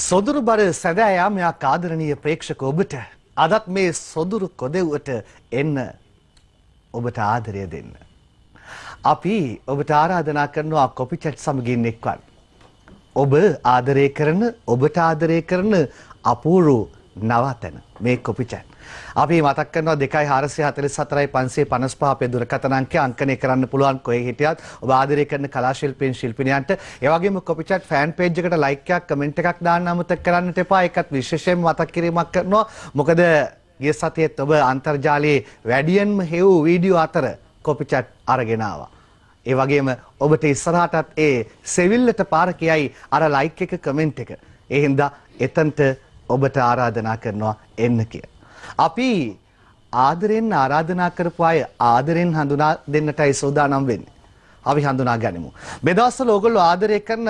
සොදුරු බර සැදෑයාමයක් ආදරණීය ප්‍රේක්ෂක ඔබට අදත් මේ සොදුරු කොදෙව්වට එන්න ඔබට ආදරය දෙන්න. අපි ඔබට ආරාධනා කරනවා කොපි චැට් සමගින් එක්වන්න. ඔබ ආදරය කරන ඔබට ආදරය කරන අපූර්ව නවතන මේ කොපි චැට්. අපි මතක් කරනවා 2444 555 අපේ දුරකථන අංකය අංකනය කරන්න පුළුවන් කොහේ හිටියත් ඔබ ආදරය කරන කලා ශිල්පීන් ශිල්පිනියන්ට. ඒ වගේම කොපි චැට් ෆෑන් පේජ් එකට ලයික් එකක් කමෙන්ට් එකක් දාන්න අමතක කරන්නට එපා. ඒකත් විශේෂයෙන්ම මතක් කිරීමක් කරනවා. මොකද ගිය සතියේත් ඔබ අන්තර්ජාලයේ වැඩියෙන්ම හෙව් වීඩියෝ අතර කොපි චැට් අරගෙන ආවා. ඒ වගේම ඔබට ඉස්සරහටත් ඒ සෙවිල්ලට පාර කියයි අර ලයික් එක කමෙන්ට් එක. ඒ හින්දා එතනට ඔබට ආරාධනා කරනවා එන්න කියලා. අපි ආදරෙන් ආරාධනා කරපු අය ආදරෙන් හඳුනා දෙන්නටයි සූදානම් වෙන්නේ. අපි හඳුනා ගනිමු. මේ දවස්වල ඕගොල්ලෝ ආදරය කරන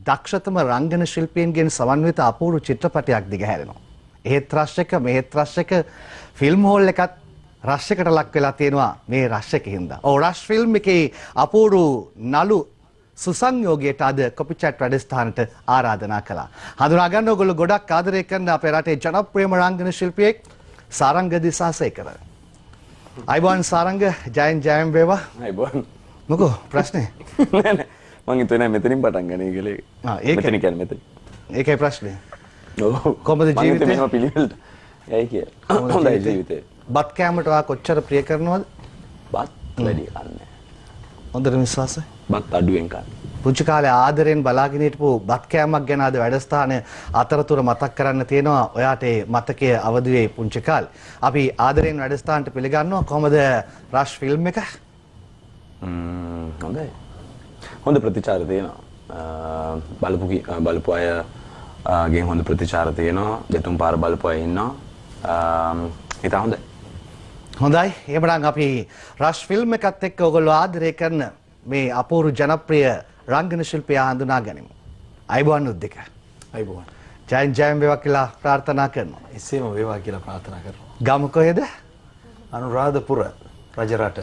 දක්ෂතම රංගන ශිල්පීන්ගෙන් සමන්විත අපූර්ව චිත්‍රපටයක් දිගහැරෙනවා. එහෙත් රෂ් එක මෙහෙත් රෂ් එක ෆිල්ම් හෝල් එකත් රෂ් එකට ලක් වෙලා තියෙනවා මේ රෂ් එකකින්ද. ඔව් රෂ් ෆිල්ම් එකේ අපූර්ව නළු සුසංයෝගයට අද කොපි චැට් වැඩසටහනට ආරාධනා කළා. හඳුනා ගන්න ඕගොල්ලෝ ගොඩක් ආදරය කරන අපේ රටේ ජනප්‍රියම රංගන ශිල්පියෙක් සාරංග දිසාසේකර. අයිබෝන් සාරංග ජයෙන් ජයෙන් වේවා. අයිබෝන්. මොකෝ ප්‍රශ්නේ? නෑ නෑ මං හිතුවේ මෙතනින් පටන් ගන්නේ කියලා. මෙතන කියන්නේ මෙතන. ඒකයි ප්‍රශ්නේ. ඔව්. කොහොමද ජීවිතේ? මම මෙහෙම පිළිවෙලට. යයි කියලා. හොඳයි ජීවිතේ. බත් කෑමට ඔයා කොච්චර ප්‍රිය කරනවද? බත් වැඩි කන්නේ. හොඳට විශ්වාසයි. බත් අඩුවෙන් කන්නේ. පුංචි කාලේ ආදරෙන් බලාගෙන හිටපු බත් කෑමක් ගැන අද වැඩසටහන අතරතුර මතක් කරන්න තියෙනවා. ඔයාට ඒ මතකයේ අවදි වෙයි පුංචි කාලේ. අපි ආදරෙන් වැඩසටහනට පිළිගන්නවා. කොහොමද රෂ් ෆිල්ම් එක? හොඳයි. හොඳ ප්‍රතිචාර තියෙනවා. බලපු අය ගෙන් හොඳ ප්‍රතිචාර තියෙනවා. දෙතුන් පාර බලපු අය ඉන්නවා. ඒක හොඳයි. හොඳයි. එහෙනම් අපි රෂ් ෆිල්ම් එකත් එක්ක ඔයගොල්ලෝ ආදරය කරන මේ අපූර්ව ජනප්‍රිය රංගන ශිල්පියා හඳුනා ගනිමු. අයිබෝන් උද්දික. අයිබෝන්. ජයෙන් ජයෙන් වේවා කියලා ප්‍රාර්ථනා කරනවා. එසේම වේවා කියලා ප්‍රාර්ථනා කරනවා. ගම කොහෙද? අනුරාධපුර රජරට.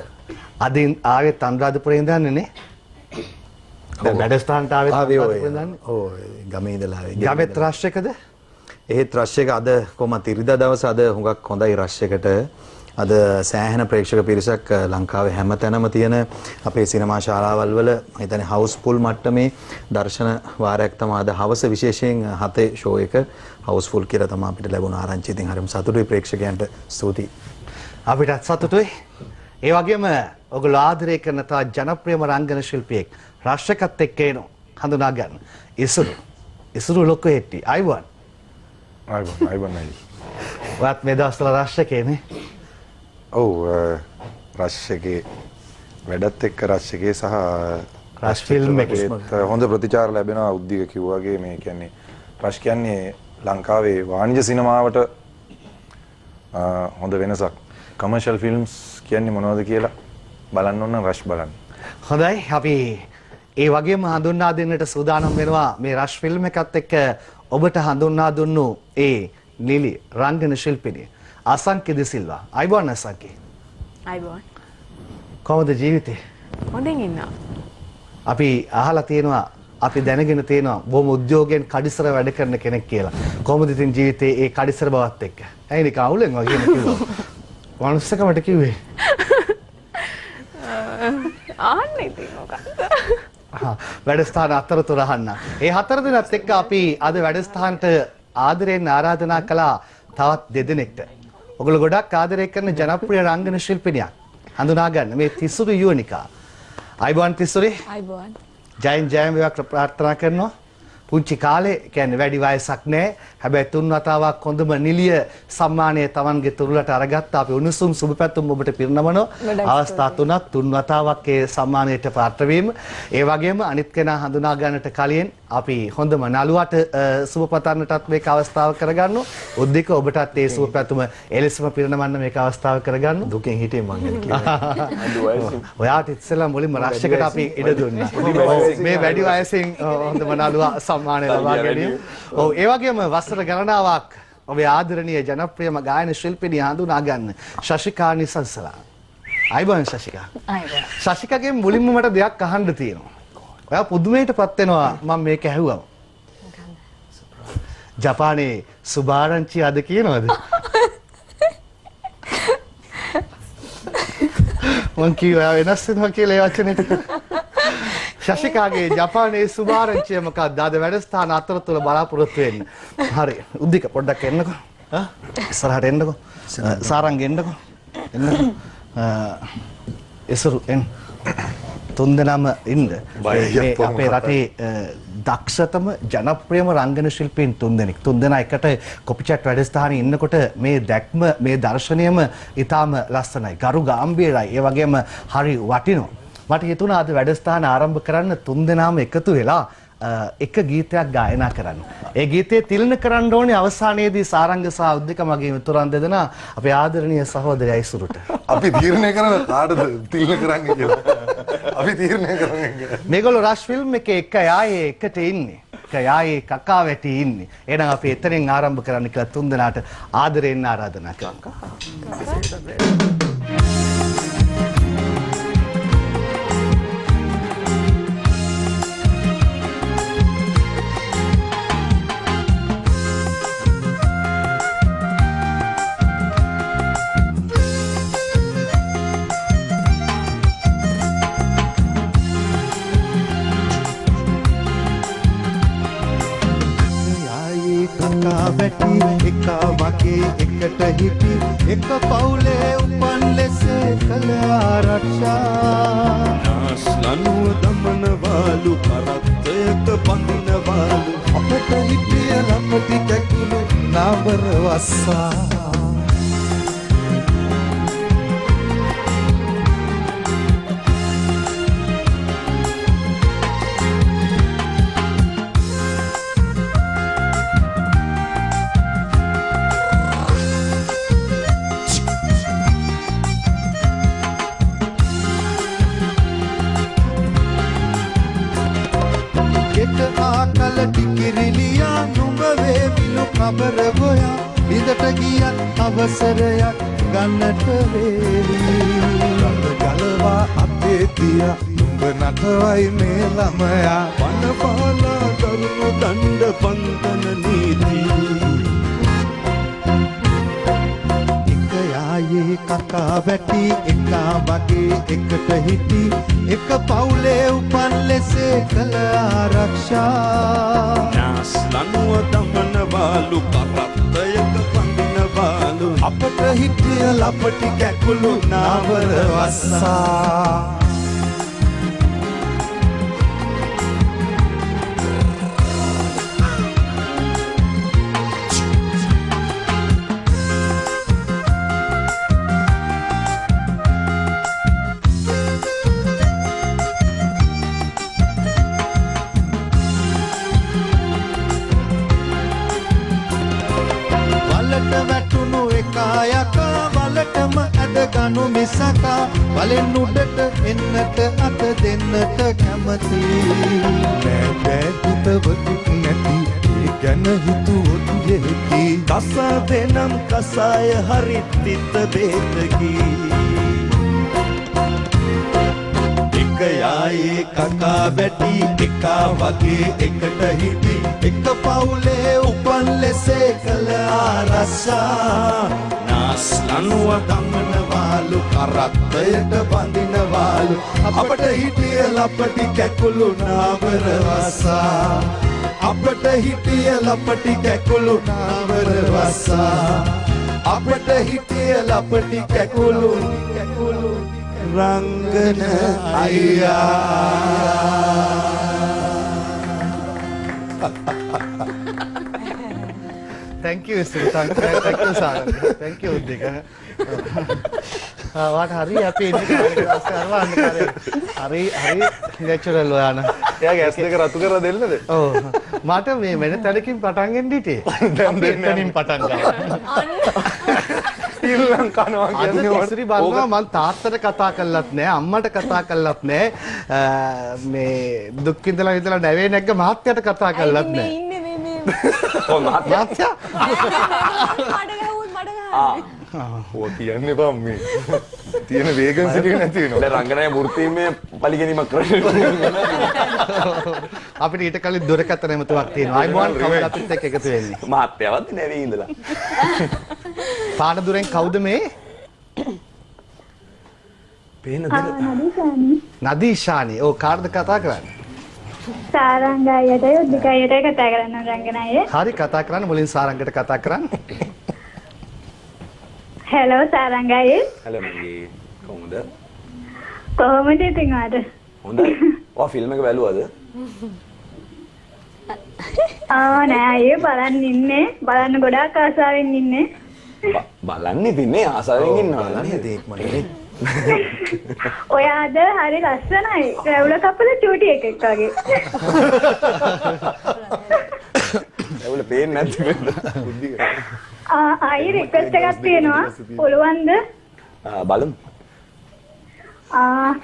අදින් ආවෙත් අනුරාධපුරේ ඉඳන් නේ? දැන් වැඩසටහනට ආවෙත් අනුරාධපුරේ ඉඳන්. ඔව් ගමේ ඉඳලා ආවේ. ගමෙත් රෂ් එකද? එහෙත් රෂ් එක අද කොහොමද ඉරිදා දවස අද හුඟක් හොඳයි රෂ් එකට. අද සෑහෙන ප්‍රේක්ෂක පිරිසක් ලංකාවේ හැමතැනම තියෙන අපේ සිනමා ශාලාවල් වල මම හිතන්නේ හවුස් ෆුල් මට්ටමේ දර්ශන වාරයක් තමයි අද හවස විශේෂයෙන් 7 ෂෝ එක හවුස් ෆුල් කියලා තමයි අපිට ලැබුණ ආරංචිය. ඉතින් හරිම සතුටුයි ප්‍රේක්ෂකයන්ට ස්තුතියි. අපිටත් සතුටුයි. ඒ වගේම ඔයගොල්ලෝ ආදරය කරන තවත් ජනප්‍රියම රංගන ශිල්පියෙක් රෂ් එකත් එක්ක එනවා. හඳුනා ගන්න. ඉසුරු ලොකු හෙට්ටි. අයිබෝන්. අයිබෝන් නයි. වත් මේ දවස්වල රෂ් එකේ නේ? ඔව් රෂ් එකේ වැඩත් එක්ක රෂ් එකේ සහ රෂ් ෆිල්ම් එකේ හොඳ ප්‍රතිචාර ලැබෙනවා. උද්දික කිව්වාගේ මේ කියන්නේ රෂ් කියන්නේ ලංකාවේ වාණිජ සිනමාවට හොඳ වෙනසක්. කමර්ෂල් ෆිල්ම්ස් කියන්නේ මොනවද කියලා බලන්න ඕන රෂ් බලන්න. හොඳයි. අපි ඒ වගේම හඳුන්වා දෙන්නට සූදානම් වෙනවා මේ රෂ් ෆිල්ම් එකත් එක්ක ඔබට හඳුන්වා දුන්නු ඒ නිලි රංගන ශිල්පිනිය අසංකි දිසිල්වා. අයිබෝන් අසංකි. අයිබෝන්. කොහොමද ජීවිතේ? හොඳින් ඉන්නවා. අපි අහලා තියෙනවා අපි දැනගෙන තියෙනවා බොහොම උද්‍යෝගයෙන් කඩිසර වැඩ කරන කෙනෙක් කියලා. කොහොමද ඉතින් ජීවිතේ ඒ කඩිසර බවත් එක්ක? ඇයි නික අවුලෙන් වගේ කිව්වා. වංශකමට කිව්වේ. ආන්නේ ඉතින් මොකක්ද? වැඩසටහන අතරතුර අහන්න. ඒ හතර දිනත් එක්ක අපි අද වැඩසටහනට ආදරෙන් ආරාධනා කළා තවත් දෙදෙනෙක්ට. ඔගොල්ලෝ ගොඩක් ආදරය කරන ජනප්‍රිය රංගන ශිල්පිනියක් හඳුනා ගන්න මේ තිසුරු යුවනිකා. අයිබෝන් තිසුරි. අයිබෝන්. ජයෙන් ජයෙන් වේවා ප්‍රාර්ථනා කරනවා. පුංචි කාලේ කියන්නේ වැඩි වයසක් නැහැ. හැබැයි තුන් වතාවක් හොඳම නිලිය සම්මානය Tamanගේ තුරුලට අරගත්තා. අපි උණුසුම් සුබ පැතුම් ඔබට පිරිනමනවා. අවස්ථා තුනක් තුන් වතාවක් ඒ සම්මානයට පාත්‍ර වීම. ඒ වගේම අනිත් කෙනා හඳුනා ගන්නට කලින් අපි හොඳම නළුවට සුබ පතන්නටත් මේක අවස්ථාව කරගන්නවා. උද්දික ඔබටත් ඒ සුබ පැතුම එලෙසම පිරිනමන්න මේක අවස්ථාව කරගන්නවා. දුකෙන් හිටියේ මං ගැන කියලා. ඔයාට ඉස්සෙල්ලා මුලින්ම රෂ් එකට අපි ඉඩ දුන්නා. මේ වැඩි වයසින් හොඳම නළුවා සම්මානය ලබා ගැනීම. ඔව් ඒ වගේම වසර ගණනාවක් ඔබේ ආදරණීය ජනප්‍රියම ගායන ශිල්පිනිය හඳුනා ගන්න ශශිකා නිසංසලා. අයිබෝන් ශශිකා. අයිබෝන්. ශශිකාගෙන් මුලින්ම මට දෙයක් අහන්න තියෙනවා. ඔයා පුදුමයටපත් වෙනවා මම මේක ඇහුවම. ජපානයේ සුභාරංචි අද කියනවද? මං කිව්වා වෙනස් වෙනවා කියලා ඒ වචනේ ටික. ශශිකාගේ ජපානයේ සුභාරංචිය මොකක්ද? අද වැඩසටහන අතරතුර බලාපොරොත්තු වෙන්න. හරි. උද්දික පොඩ්ඩක් එන්නකෝ. ඉස්සරහට එන්නකෝ. සාරංග එන්නකෝ. එන්නකෝ. ඉස්සරු එන්න. තුන්දෙනාම ඉන්න. මේ අපේ රටේ දක්ෂතම ජනප්‍රියම රංගන ශිල්පීන් තුන්දෙනෙක්. තුන්දෙනා එකට කොපිචැට් වැඩසටහනේ ඉන්නකොට මේ දැක්ම මේ දර්ශනයම ඊටාම ලස්සනයි. ගරු ගාම්භීරයි. ඒ වගේම හරි වටිනවා. මට හිතුණා අද වැඩසටහන ආරම්භ කරන්න තුන්දෙනාම එකතු වෙලා එක ගීතයක් ගායනා කරන්න. ඒ ගීතේ තිලන කරන්න ඕනේ අවසානයේදී සාරංග සහ උද්දික මගේ මිතුරන් දෙදෙනා අපේ ආදරණීය සහෝදරයා ඉසුරුට. අපි තීරණය කරන කාටද තිලන කරන්නේ කියලා. අපි තීරණය කරන්නේ. මේගොල්ලෝ රෂ් ෆිල්ම් එකේ එක යායේ එකට ඉන්නේ. එක යායේ කකා වැටි ඉන්නේ. එහෙනම් අපි එතනින් ආරම්භ කරන්න කියලා තුන්දෙනාට ආදරයෙන් ආරාධනා කරනවා. වැටි එක වගේ එකට හිටි එක පවුලේ උපන් ලෙස කළ ආරක්ෂා නාස්ලනුව දමනවාලු කරත්තයක බඳිනවාලු අපට හිටිය ලපටි කැකුළු නාබර වස්සා කබර ගොයා ඉදට ගියත් අවසරයක් ගන්නට වේවි ගලවා අපේ තියා නුඹ නටවයි මේ ළමයා වන පාලා කරුණු දණ්ඩ පන්තන නීති එක යායේ කකා වැටි එකා වගේ එකට හිටි එක පවුලේ උපන් ලෙසේ කළ ආරක්ෂා නාස්ලනුව දමනවාලු කරත්තයක පඳිනවාලු අපට හිටිය ලපටි කැකුළු නාවර වස්සා ගනු මිසකා වලෙන් උඩට එන්නට අත දෙන්නට කැමති නෑ හිතවතුක් නැති ඒ ගැන හිතුවොත් යෙහි කස දෙනම් කසාය හරි තිත බේතකි එක යායේ කකා වැටි එකා වගේ එකට හිටි එක පවුලේ උපන් ලෙසේ කළ ආරක්ෂා නාස්ලනුව දමනවාලු කරත්තයට බඳිනවාලු අපට හිටිය ලපටි කැකුළු නාවර වස්සා අපට හිටිය ලපටි කැකුළු නාවර වස්සා අපට හිටිය ලපටි කැකුළු රංගන අයියා Thank you Sultan. Thank you Sarah. Thank you Uddika. වාට හරි අපි ඉන්නේ කාලෙකට කරලා අන්න කාලේ. හරි නැචරල් ඔයාන. එයාගේ ඇස් දෙක රතු කරලා දෙන්නද? ඔව්. මට මේ වෙන තැනකින් පටන් ගන්න හිටියේ. දැන් දෙන්නනින් පටන් ගන්නවා. ඊළඟ කනවා කියන්නේ ඉතිරි බලනවා මම තාත්තට කතා කළත් නෑ අම්මට කතා කළත් නෑ මේ දුක් විඳලා නැවේ නැග්ග මහත්තයාට කතා කළත් නෑ. ඔව් මහත්තයා ඕ තියන්නේ බම් මේ තියෙන වේගන්සිටි නැති වෙනවා. දැන් රංගනයේ වෘත්තීමේ පරිගැනීමක් කරන්නේ. අපිට ඊට කලින් දුරකථන එමතුවක් තියෙනවා. අයිබෝන් කවුද අපිත් එක්ක එකතු වෙන්නේ? මහත්යවත් නැවී ඉඳලා. පානදුරෙන් කවුද මේ? පේන දේ. නදීෂානි. ඔව් කාටද කතා කරන්නේ? සාරංගායට උද්දිකයට කතා කරන්න රංගනයේ. හරි කතා කරන්න මුලින් සාරංගට කතා කරන්න. හෙලෝ සාරංගායේ. හලෝ මගේ කොහොමද? කොහොමද ඉතින් ආද? හොඳයි. ඔයා ෆිල්ම් එක බැලුවද? නෑ අයියේ බලන්න ඉන්නේ. බලන්න ගොඩාක් ආසාවෙන් ඉන්නේ. බලන්න ඉතින්නේ ආසාවෙන් ඉන්නවා. බලන්නේ දෙයක් මඩේ. ඔයාද හරි ලස්සනයි. රැවුල කපල චූටි එකෙක් වගේ. ඒවල පේන්නේ නැද්ද? අයියේ රික්වෙස්ට් එකක් තියෙනවා. පුළුවන්ද? බලමු.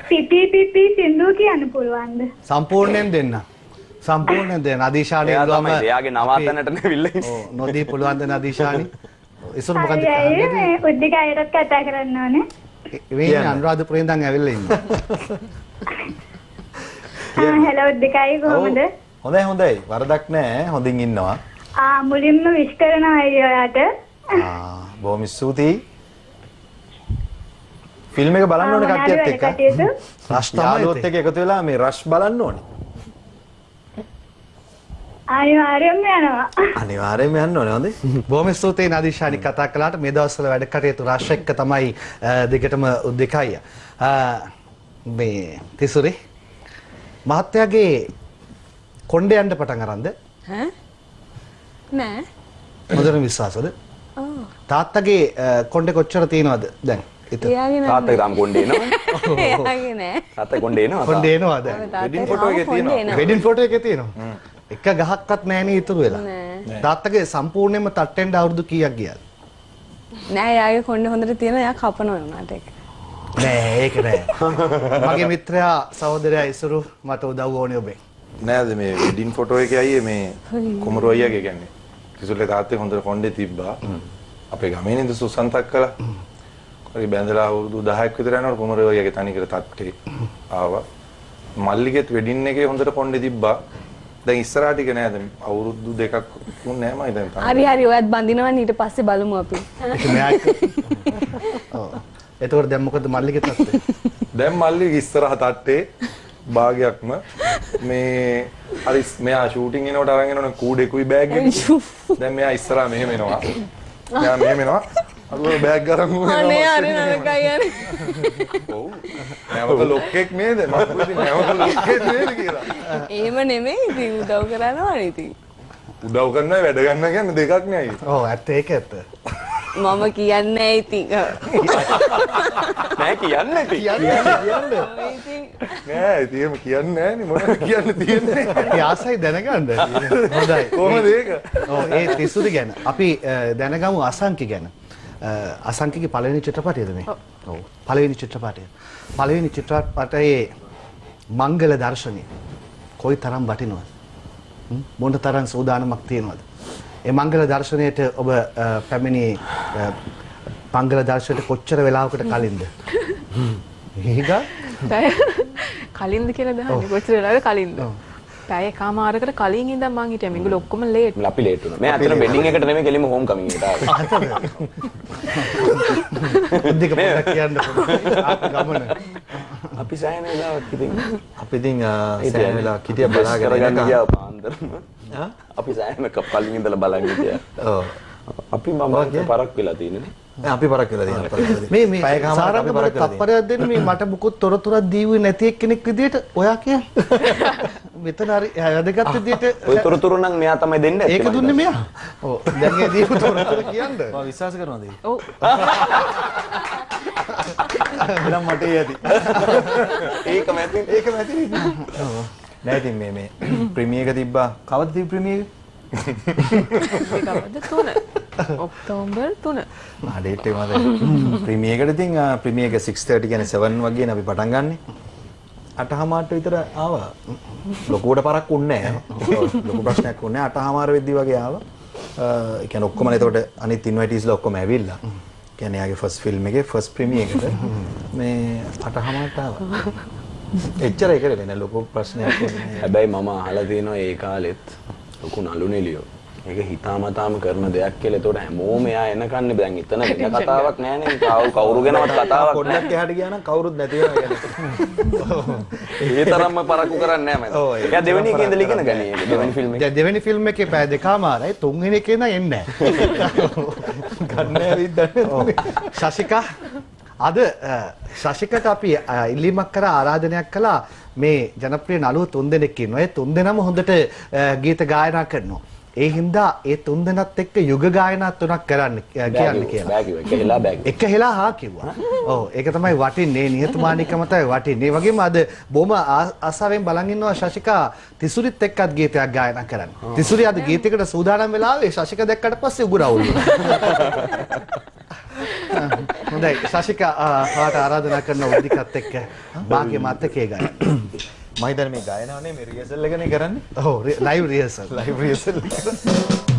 පිපි පිපි සින්දු කියන්න පුළුවන්ද? සම්පූර්ණයෙන් දෙන්න. සම්පූර්ණයෙන් දෙන්න. නදීෂානි එයා ඉල්ලුවම තමයි එයාගේ නවාතැනට නෙවිල්ල ඉන්නේ. ඔව් නොදී පුළුවන් ද නදීෂානි? ඉස්සර මොකද අයියේ උද්දිකයටත් කතා කරන්න ඕනේ. මේ අනුරාධපුරයෙන් ඉඳන් ඇවිල්ලා ඉන්නේ. හෙලෝ උද්දිකයි කොහොමද? හොඳයි. වරදක් නැහැ. හොඳින් ඉන්නවා. මුලින්ම විශ් කරනවා අයියේ ඔයාට. බොහොම ස්තුතියි. ෆිල්ම් එක බලන්න ඕනේ කට්ටියත් එක්ක. රෂ් තමයි යාළුවොත් එක්ක එකතු වෙලා මේ රෂ් බලන්න ඕනේ. අනිවාර්යයෙන්ම යනවා. අනිවාර්යයෙන්ම යන්න ඕනේ හොඳේ. බොහොම ස්තුතියි නදීෂානි කතා කළාට. මේ දවස්වල වැඩ කටයුතු රෂ් එක්ක තමයි දිගටම උද්දිකයි. මේ තිසුරි මහත්තයාගේ කොණ්ඩේ යන්න පටන් අරන්ද? ඈ නෑ මොදෙන විශ්වාසද? ඔව් තාත්තගේ කොණ්ඩේ කොච්චර තියෙනවද දැන්? එයාගේ නෑ තාත්තගේ තාම කොණ්ඩේ එනවා. එයාගේ නෑ තාත්තා කොණ්ඩේ එනවා. කොණ්ඩේ එනවද? වෙඩින් ෆොටෝ එකේ තියෙනවා. වෙඩින් ෆොටෝ එකේ තියෙනවා. එක ගහක්වත් නැණේ ඉතුරු වෙලා. නෑ තාත්තගේ සම්පූර්ණයෙන්ම තට්ටෙන්ඩ අවුරුදු කීයක් ගියාද? නෑ එයාගේ කොණ්ඩේ හොඳට තියෙනවා එයා කපනවා උනාට ඒක නෑ ඒක නෑ. මගේ මිත්‍රයා සහෝදරයා ඉසුරු මට උදව් ඕනේ ඔබෙන්. නෑද මේ වෙඩින් ෆොටෝ එකේ අයියේ මේ කුමරු අයියාගේ කියන්නේ. කිසුල්ලේ තාත්තේ හොඳට කොණ්ඩේ තිබ්බා. අපේ ගමේ නේද සුසන්තක් කළා. හරි බැඳලා අවුරුදු 10ක් විතර යනකොට කුමරු අයියාගේ තනිකර තට්ටේ ආවා. මල්ලිගෙත් වෙඩින් එකේ හොඳට කොණ්ඩේ තිබ්බා. දැන් ඉස්සරහට ටික නෑද අවුරුදු දෙකක් වුණ නෑ මම දැන් තාම. හරි ඔයත් බඳිනවනේ ඊට පස්සේ බලමු අපි ඒක මෙයා එක්ක. ඔව්. එතකොට දැන් මොකද මල්ලිගේ තත්ත්වය? දැන් මල්ලිගේ ඉස්සරහ තට්ටේ භාගයක්ම මේ හරි මෙයා ෂූටින් එනකොට අරන් එනවනේ කූඩේකුයි බෑග් එක. දැන් මෙයා ඉස්සරහ මෙහෙම එනවා. මෙයා මෙහෙම එනවා. අර බෑග් අරන් එනවා. අනේ අර නරකයි අර ඔව්. නැවක ලොක්කෙක් නේද? මම කිව්වේ නැවක ලොක්කෙක් නේද කියලා. එහෙම නෙමෙයි ඉතින් උදව් කරනවනේ ඉතින් උදව් කරනවා වැඩ ගන්න කියන්නේ දෙකක් නේ අයියේ. ඔව් ඇත්ත ඒක ඇත්ත. මම කියන්නේ ඉතින් නෑ කියන්නේ ඉතින්. ඉතින් නෑ ඉතින් එහෙම කියන්නේ නෑනේ මොනවද කියන්න තියෙන්නේ. අපි ආසයි දැනගන්න. හොඳයි. කොහොමද ඒක? ඔව් ඒ තිසුරි ගැන අපි දැනගමු අසංකි ගැන. අසංකිගේ පළවෙනි චිත්‍රපටයද මේ? ඔව්. පළවෙනි චිත්‍රපටය. පළවෙනි චිත්‍රපටයේ මංගල දර්ශනය කොයිතරම් වටිනවද? මොන තරම් සූදානමක් තියෙනවද? ඒ මංගල දර්ශනයට ඔබ පැමිණි මංගල දර්ශනයට කොච්චර වෙලාවකට කලින්ද? හිගා කලින්ද කියලා දහන්නේ කොච්චර වෙලාවද කලින්ද? පැය එකමාරකට කලින් ඉඳන් මං හිටියා මේගොල්ලෝ ඔක්කොම ලේට්. අපි ලේට් වුණා. මේ අතන වෙඩින් එකට නෙමෙයි කෙලින්ම හෝම් කමින් එකට ආවේ. දෙක පොඩ්ඩක් කියන්න පුළුවන්. ගමන. අපි සෑහෙන වෙලාවක් ඉතින් අපි ඉතින් සෑහෙන වෙලාවක් හිටියා බලාගෙන කරගන්න ඉඳලා. ගියා පාන්දරම. අපි සෑහෙන කලින් ඉඳලා බලන් හිටියා. ඔව්. අපි මම පරක් වෙලා තියෙන්නේ. අපි පරක් වෙලා තියෙනවා. මේ පැයකමාරක් සාරංග අපි මට පරක් වෙලා තප්පරයක් දෙන්න මේ මට මුකුත් තොරතුරක් දීුවේ නැති එක්කෙනෙක් විදියට ඔයා කියන්නේ මෙතන හරි වැදගත් විදියට ඔය තොරතුරු නම් මෙයා තමයි දෙන්නේ. ඒක දුන්නේ මෙයා. ඔව් දැන් ඒ දීපු තොරතුර කියන්න. මම විශ්වාස කරනවාද ඒක? ඔව් එහෙනම් මට ඒ ඇති. ඒකම ඇති. ඒකම ඇති නේද? ඔව්. නෑ ඉතින් මේ ප්‍රීමියර් එක තිබ්බා. කවද්ද තිබ්බ ප්‍රීමියර් එක? ඒකවද 3 ඔක්තෝබර් 3 ආඩේට් එක මතකයි. ප්‍රීමියර් එකට ඉතින් ප්‍රීමියර් එක 6:30 කියන්නේ 7 වගේනේ අපි පටන් ගන්නෙ. 8:00 විතර ආවා. ලොකුවට පරක් උන්නේ නැහැ. ලොකු ප්‍රශ්නයක් උන්නේ නැහැ. 8:00 වෙද්දි වගේ ආවා. ඒ කියන්නේ ඔක්කොම එතකොට අනිත් ඉන්වයිටිස්ලා ඔක්කොම ඇවිල්ලා. කියන්නේ යාගේ ෆස්ට් ෆිල්ම් එකේ ෆස්ට් ප්‍රීමියර් එකට මේ 8:00ට ආවා. එච්චරයි කරේ වෙන ලොකු ප්‍රශ්නයක් නෙමෙයි. හැබැයි මම අහලා තියෙනවා ඒ කාලෙත් ලොකු නළු නිලියෝ. ඒක හිතාමතාම කරන දෙයක් කියලා. ඒතකොට හැමෝම එයා එනකන්නේ දැන් එතන වෙන කතාවක් නෑනේ. කවුරු ගැනවත් කතාවක් පොඩ්ඩක් එහාට ගියා නම් කවුරුත් නැති වෙනවා කියන්නේ. ඒ තරම්ම පරක්කු කරන්නේ නෑ මම. එයා දෙවෙනි එකේ ඉඳලා ඉගෙන ගන්නේ ඒක. දෙවෙනි ෆිල්ම් එකේ. දෙවෙනි ෆිල්ම් එකේ පැය දෙකමාරයි තුන්වෙනි එකේ නම් එන්නේ නැහැ. ගන්න ඇවිත් ශශිකා අද ශශිකට අපි ඉල්ලීමක් කරා ආරාධනයක් කළා මේ ජනප්‍රිය නළුව තුන්දෙනෙක් ඉන්නවා. ඒ තුන්දෙනාම හොඳට ගීත ගායනා කරනවා. ඒ හින්දා ඒ තුන්දෙනාත් එක්ක යුග ගායනා තුනක් කරන්න කියන්නේ කියලා. බෑ කිව්වා. එක හෙලා බෑ කිව්වා. එක හෙලා හා කිව්වා. ඔව් ඒක තමයි වටින්නේ. නිහතමානීකම තමයි වටින්නේ. ඒ වගේම අද බොහොම ආසාවෙන් බලන් ඉන්නවා ශශිකා තිසුරිත් එක්කත් ගීතයක් ගායනා කරන්න. තිසුරි අද ගීතයකට සූදානම් වෙලා ආවේ ශශිකා දැක්කට පස්සේ උගුරවුල්. හොඳයි ශශිකා හාට ආරාධනා කරන උද්දිකත් එක්ක භාග්‍ය මාතකේ ගායන. මම හිතන්නේ මේ ගායනාවනේ මේ රිහර්සල් එකනේ කරන්නේ. ඔව් ලයිව් රිහර්සල්. ලයිව් රිහර්සල් කරන්නේ.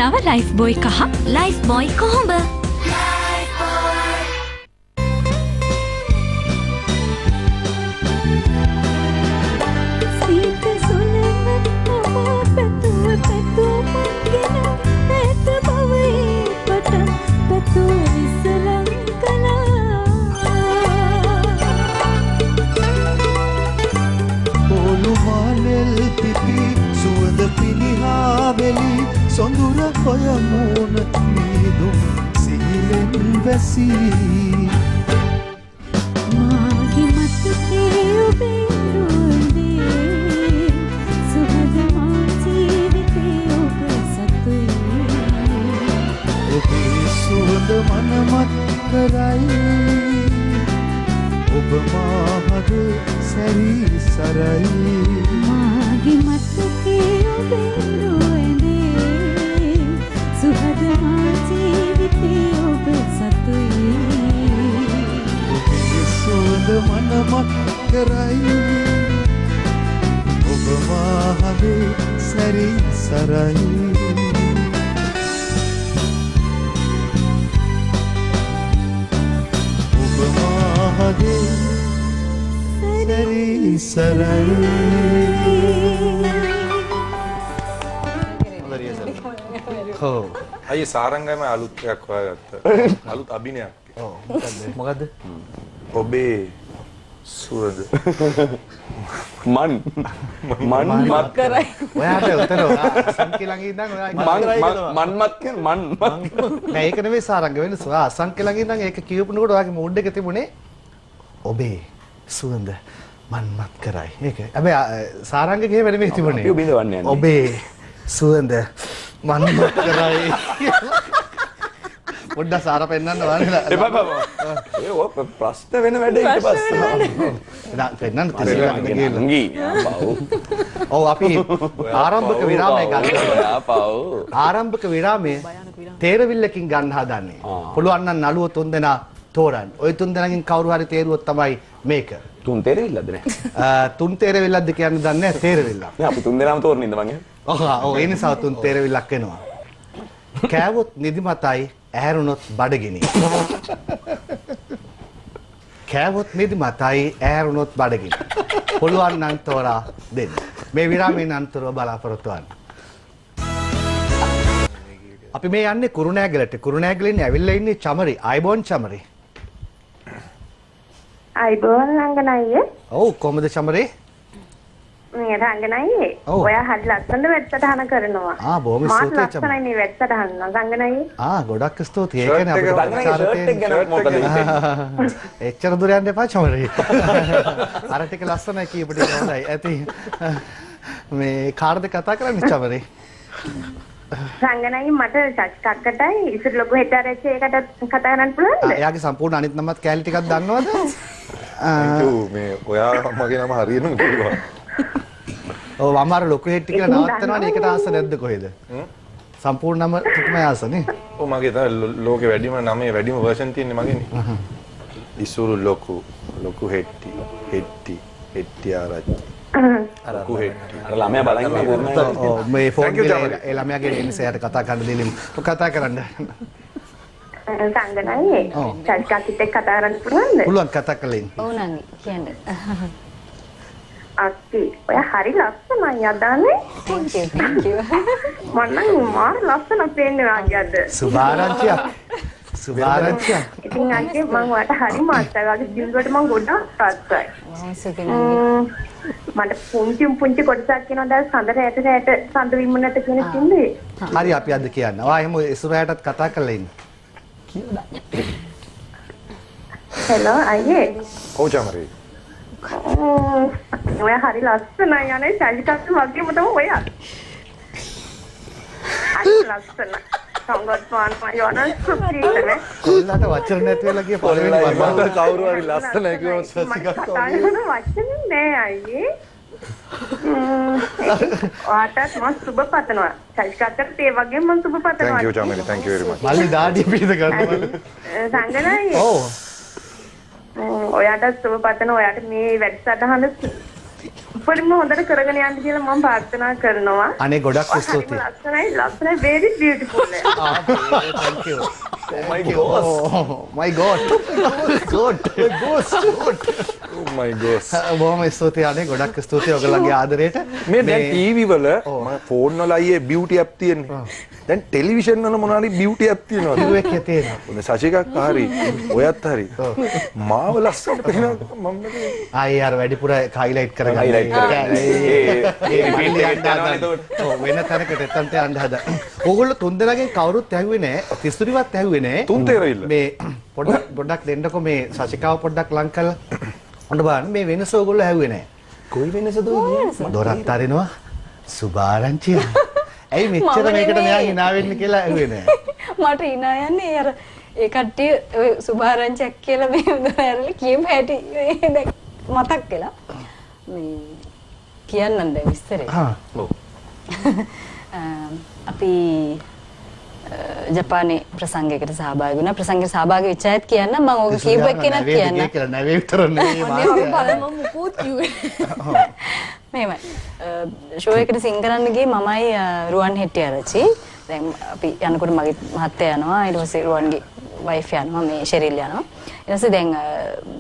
නව ලයිෆ් බොයි කහ ලයිෆ් බොයි කොහොඹ අයියේ සාරංගම අලුත් එකක් හොයාගත්තා. අලුත් අභිනයක්. ඔව් මොකද්ද? ඔබේ සුවඳ මන් මත් කරයි. ඔයාට උතන අසංකේ ළඟ ඉඳන් ඔයා මන්මත් කියන මන් නෑ ඒක නෙවෙයි සාරංග වෙනස. ඔයා අසංකේ ළඟ ඉඳන් ඒක කියපුනකොට ඔයාගේ මූඩ් එක තිබුණේ ඔබේ සුවඳ මන්මත් කරයි. ඒක. හැබැයි සාරංගගේ වෙන මේ තිබුණේ. අපි බින්දවන්නේ යන්නේ. ඔබේ සුවඳ මන්මත් කරයි. පොඩ්ඩක් සාර පෙන්නන්න වань. එපා බබා. ඒ ඔය ප්‍රශ්න වෙන වැඩේ ඊට පස්සේ. නෑ පෙන්නන්න තියෙනවා. නංගි. ඔව් අපි ආරම්භක විරාමය ගන්න. ආපහු. ආරම්භක විරාමයේ තේරවිල්ලකින් ගන්න හදන්නේ. පුළුවන් නම් නළුව තුන්දෙනා තෝරන්න. ওই තුන්දෙනාගෙන් කවුරු හරි තේරුවොත් තමයි මේක. තුන් තේරෙවිල්ලද නේ? තුන් තේරවිල්ලක්ද කියන්න දන්නේ නැහැ තේරවිල්ලක්. නෑ අපි තුන් දෙනාම තෝරන ඉඳ මං. ඔව් ඒ නිසා තුන් තේරවිල්ලක් වෙනවා. කෑවොත් නිදිමතයි ඇහැරුණොත් බඩගිනි. කෑවොත් නිදිමතයි ඇහැරුණොත් බඩගිනි. පුළුවන් නම් තෝරා දෙන්න. මේ විරාමයෙන් අනතුරුව බලාපොරොත්තු වෙන්න. අපි මේ යන්නේ කුරුණෑගලට. කුරුණෑගලින් ඇවිල්ලා ඉන්නේ චමරි. අයබෝන් චමරි. අයිබෝන් රංගනයියේ. ඔව් කොහමද චමරි? මේ රංගනයියේ. ඔව්. ඔයා හරි ලස්සනට වැඩසටහන කරනවා. බොහොම ස්තුතියි චමරි. ලස්සනයි මේ වැඩසටහන නංගනයියේ. ගොඩක් ස්තුතියි. ඒකනේ අපිට ෂර්ට් එක ගැන මොකද හිතෙන්නේ? එච්චර දුර යන්න එපා චමරි. අර ටික ලස්සනයි කියපු ටික හොඳයි. ඇති මේ කාර්ද කතා කරන්නේ චමරි. රංගනයි මට චක්කටයි ඉස්සර ලොකු හෙටරච්ච එකට කතා කරන්න පුළුවන්ද? එයාගේ සම්පූර්ණ අනිත් නමත් කැලි ටිකක් දන්නවද? thank you මේ ඔයා මගේ නම හරියටම කිව්වා. ඔව් අමාරු ලොකු හෙට් ටික නවත්තනවනේ ඒකට ආස නැද්ද කොහෙද? සම්පූර්ණ නම තමයි ආසනේ. ඔව් මගේ තමයි ලෝකේ වැඩිම නමේ වැඩිම version තියෙන්නේ මගේනේ. ඉසුරු ලොකු හෙට්ටි ආරච්චි. ලොකු හෙට්ටි. අර ළමයා බලන් ඉන්නේ කොහොමද? ඔව් මේ ෆෝන් එකේ ඒ ළමයාගේ එන්නේ එයාට කතා කරන්න දෙලින්. ඔය කතා කරන්න. රංගනයියේ. චක්කටිත් එක්ක කතා කරන්න පුළුවන්ද? පුළුවන් කතා කලින්. ඔව් නංගි කියන්න. අක්කි ඔයා හරි ලස්සනයි අදන්නේ. thank you. මන්නම් මාර ලස්සන පේන්නේ වාගේද. සුභාරංචියක්. සුභාරංචියක්. ඉතින් අක්කේ මම ඔයාට හරි මාස්ටර් වගේ ජීවිතේට මම ගොඩක් ආසයි. බොහොම සුපි නංගි. මට පුංචි කොටසක් කියනවා දැන් සඳ රැට සඳ විමුණට කියන කින්නේ. හරි අපි අද කියන්න. ඔයා එහෙම ඉස්සරහටත් කතා කරලා ඉන්න. හෙලෝ අයියේ. ඔව් චමරි. ඔයා හරි ලස්සනයි යන්නේ සල්ලිකත් වගේම තමයි ඔයා. හරි ලස්සනයි. සංගත් පාන් යන සුපිරිනේ. කොල්ලන්ට වචන නැති වෙලා ගිය පළවෙනි වරට කවුරු හරි ලස්සනයි කිව්වොත් සසිකක් වචන නෑ අයියේ. ඔයාටත් මම සුබ පතනවා. සල්ලිකත්ට ඒ වගේම මම සුබ පතනවා. thank you Chamari thank you very much. මල්ලි දාඩිය පිට ගන්න මල්ලි. සංගනයි. ඔව්. ඔයාට සුබ පතනවා. ඔයාට මේ වැඩසටහන උපරිම හොඳට කරගෙන යන්න කියලා මම ප්‍රාර්ථනා කරනවා. අනේ ගොඩක් ස්තුතියි. ලස්සනයි very beautiful. thank you. Oh my god. oh my gosh. බොහොම ස්තුතියි අනේ ගොඩක් ස්තුතියි ඔයගලගේ ආදරයට. මේ දැන් ටීවී වල මම ෆෝන් වල අයියේ බියුටි ඇප් තියෙන්නේ. දැන් ටෙලිවිෂන් වල මොනවා හරි බියුටි ඇප් තියෙනවා. ඉරුවෙක් තියෙනවා. ඔන්න සසිකක් හරි ඔයත් හරි. මාව ලස්සනට පේනවා මම ආයි අර වැඩිපුර හයිලයිට් කරගන්න. highlight කරගන්න. වෙන තැනකට එතනට යන්න හදා. ඕගොල්ලෝ තුන්දෙනාගෙන් කවුරුත් ඇහුවේ නැහැ. තිස්තුරිවත් ඇහුවේ නැහැ. තුන් තේරෙවිල්ල. මේ පොඩ්ඩක් දෙන්නකො මේ සසිකාව පොඩ්ඩක් ලං කරලා. ඔන්න බලන්න මේ වෙනස ඕගොල්ලෝ ඇහුවේ නැහැ. කොයි වෙනසද ඔය? දොරත් අරිනවා. සුභාරංචිය. ඇයි මෙච්චර මේකට මෙයා hina වෙන්නේ කියලා ඇහුවේ නැහැ. මට hina යන්නේ අර ඒ කට්ටිය ඔය සුභාරංචියක් කියලා මේ උදාහරණ කියපු හැටි දැන් මතක් වෙලා. මේ කියන්නම් දැන් විස්තරේ. ඔව්. අපි ජපානයේ ප්‍රසංගයකට සහභාගී වුණා. ප්‍රසංගයට සහභාගී වෙච්ච අයත් කියන්න මම ඕක කියපු එක්කෙනත් කියන්න. කියලා නැවේ විතර නෙවෙයි බලමු මුකුත් කිව්වේ. මෙහෙමයි. ෂෝ එකට සිං කරන්න ගියේ මමයි රුවන් හෙට්ටිආරච්චි. දැන් අපි යනකොට මගේ මහත්තයා යනවා. ඊට පස්සේ රුවන්ගේ වයිෆ් යනවා. මේ ෂෙරිල් යනවා. ඊට පස්සේ දැන්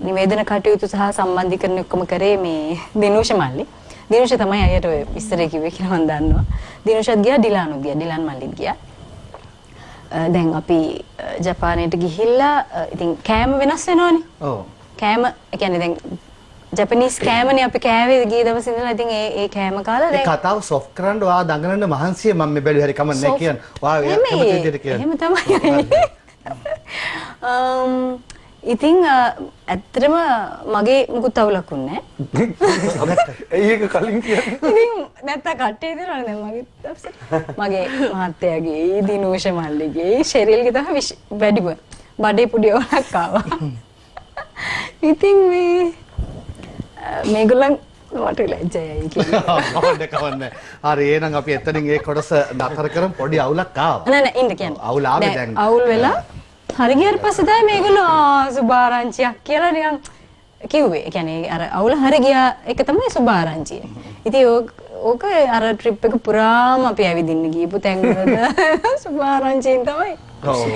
නිවේදන කටයුතු සහ සම්බන්ධීකරණ ඔක්කොම කරේ මේ දිනුෂ මල්ලි. දිනුෂ තමයි අයියට ඔය ඉස්සරේ කිව්වේ කියලා මම දන්නවා. දිනුෂත් ගියා ඩිලානුත් ගියා. ඩිලාන් මල්ලිත් ගියා. දැන් අපි ජපානයට ගිහිල්ලා ඉතින් කෑම වෙනස් වෙනවනේ. ඔව්. කෑම ඒ කියන්නේ දැන් ජපනීස් කෑමනේ අපි කෑවේ ගිය දවස් ඉඳලා ඉතින් ඒ කෑම කාලා ඒ කතාව සොෆ්ට් කරන්න ඔයා දඟලන මහන්සිය මම මේ බැලුවේ හරි කමක් නැහැ කියන්න. ඔයා කැමති විදිහට කියන්න. එහෙම තමයි. ඉතින් ඇත්තටම මගේ මුකුත් අවුලක් වුණේ නැහැ. ඒක කලින් කියන්නේ. ඉතින් නැත්නම් කට්ටිය දෙනවා දැන් මගේ මහත්තයාගේ දිනෝෂ මල්ලිගේ ෂෙරිල්ගේ තමයි වැඩිම බඩේ පුඩි වලක් ආවා. ඉතින් මේගොල්ලන් මට ලැජ්ජයි කියන්නේ. කවන්න. හරි එහෙනම් අපි එතනින් ඒ කොටස නතර කරමු. පොඩි අවුලක් ආවා. නෑ නෑ ඉන්න කියන්නේ. අවුල ආවේ දැන්. අවුල් වෙලා හරි ගියාට පස්සේ තමයි මේගොල්ලෝ සුභාරංචියක් කියලා නිකන් කිව්වේ. ඒ කියන්නේ අර අවුල හරි ගියා එක තමයි සුභාරංචිය. ඉතින් ඕක අර ට්‍රිප් එක පුරාම අපි ඇවිදින්න ගියපු තැන්වල සුභාරංචියෙන් තමයි.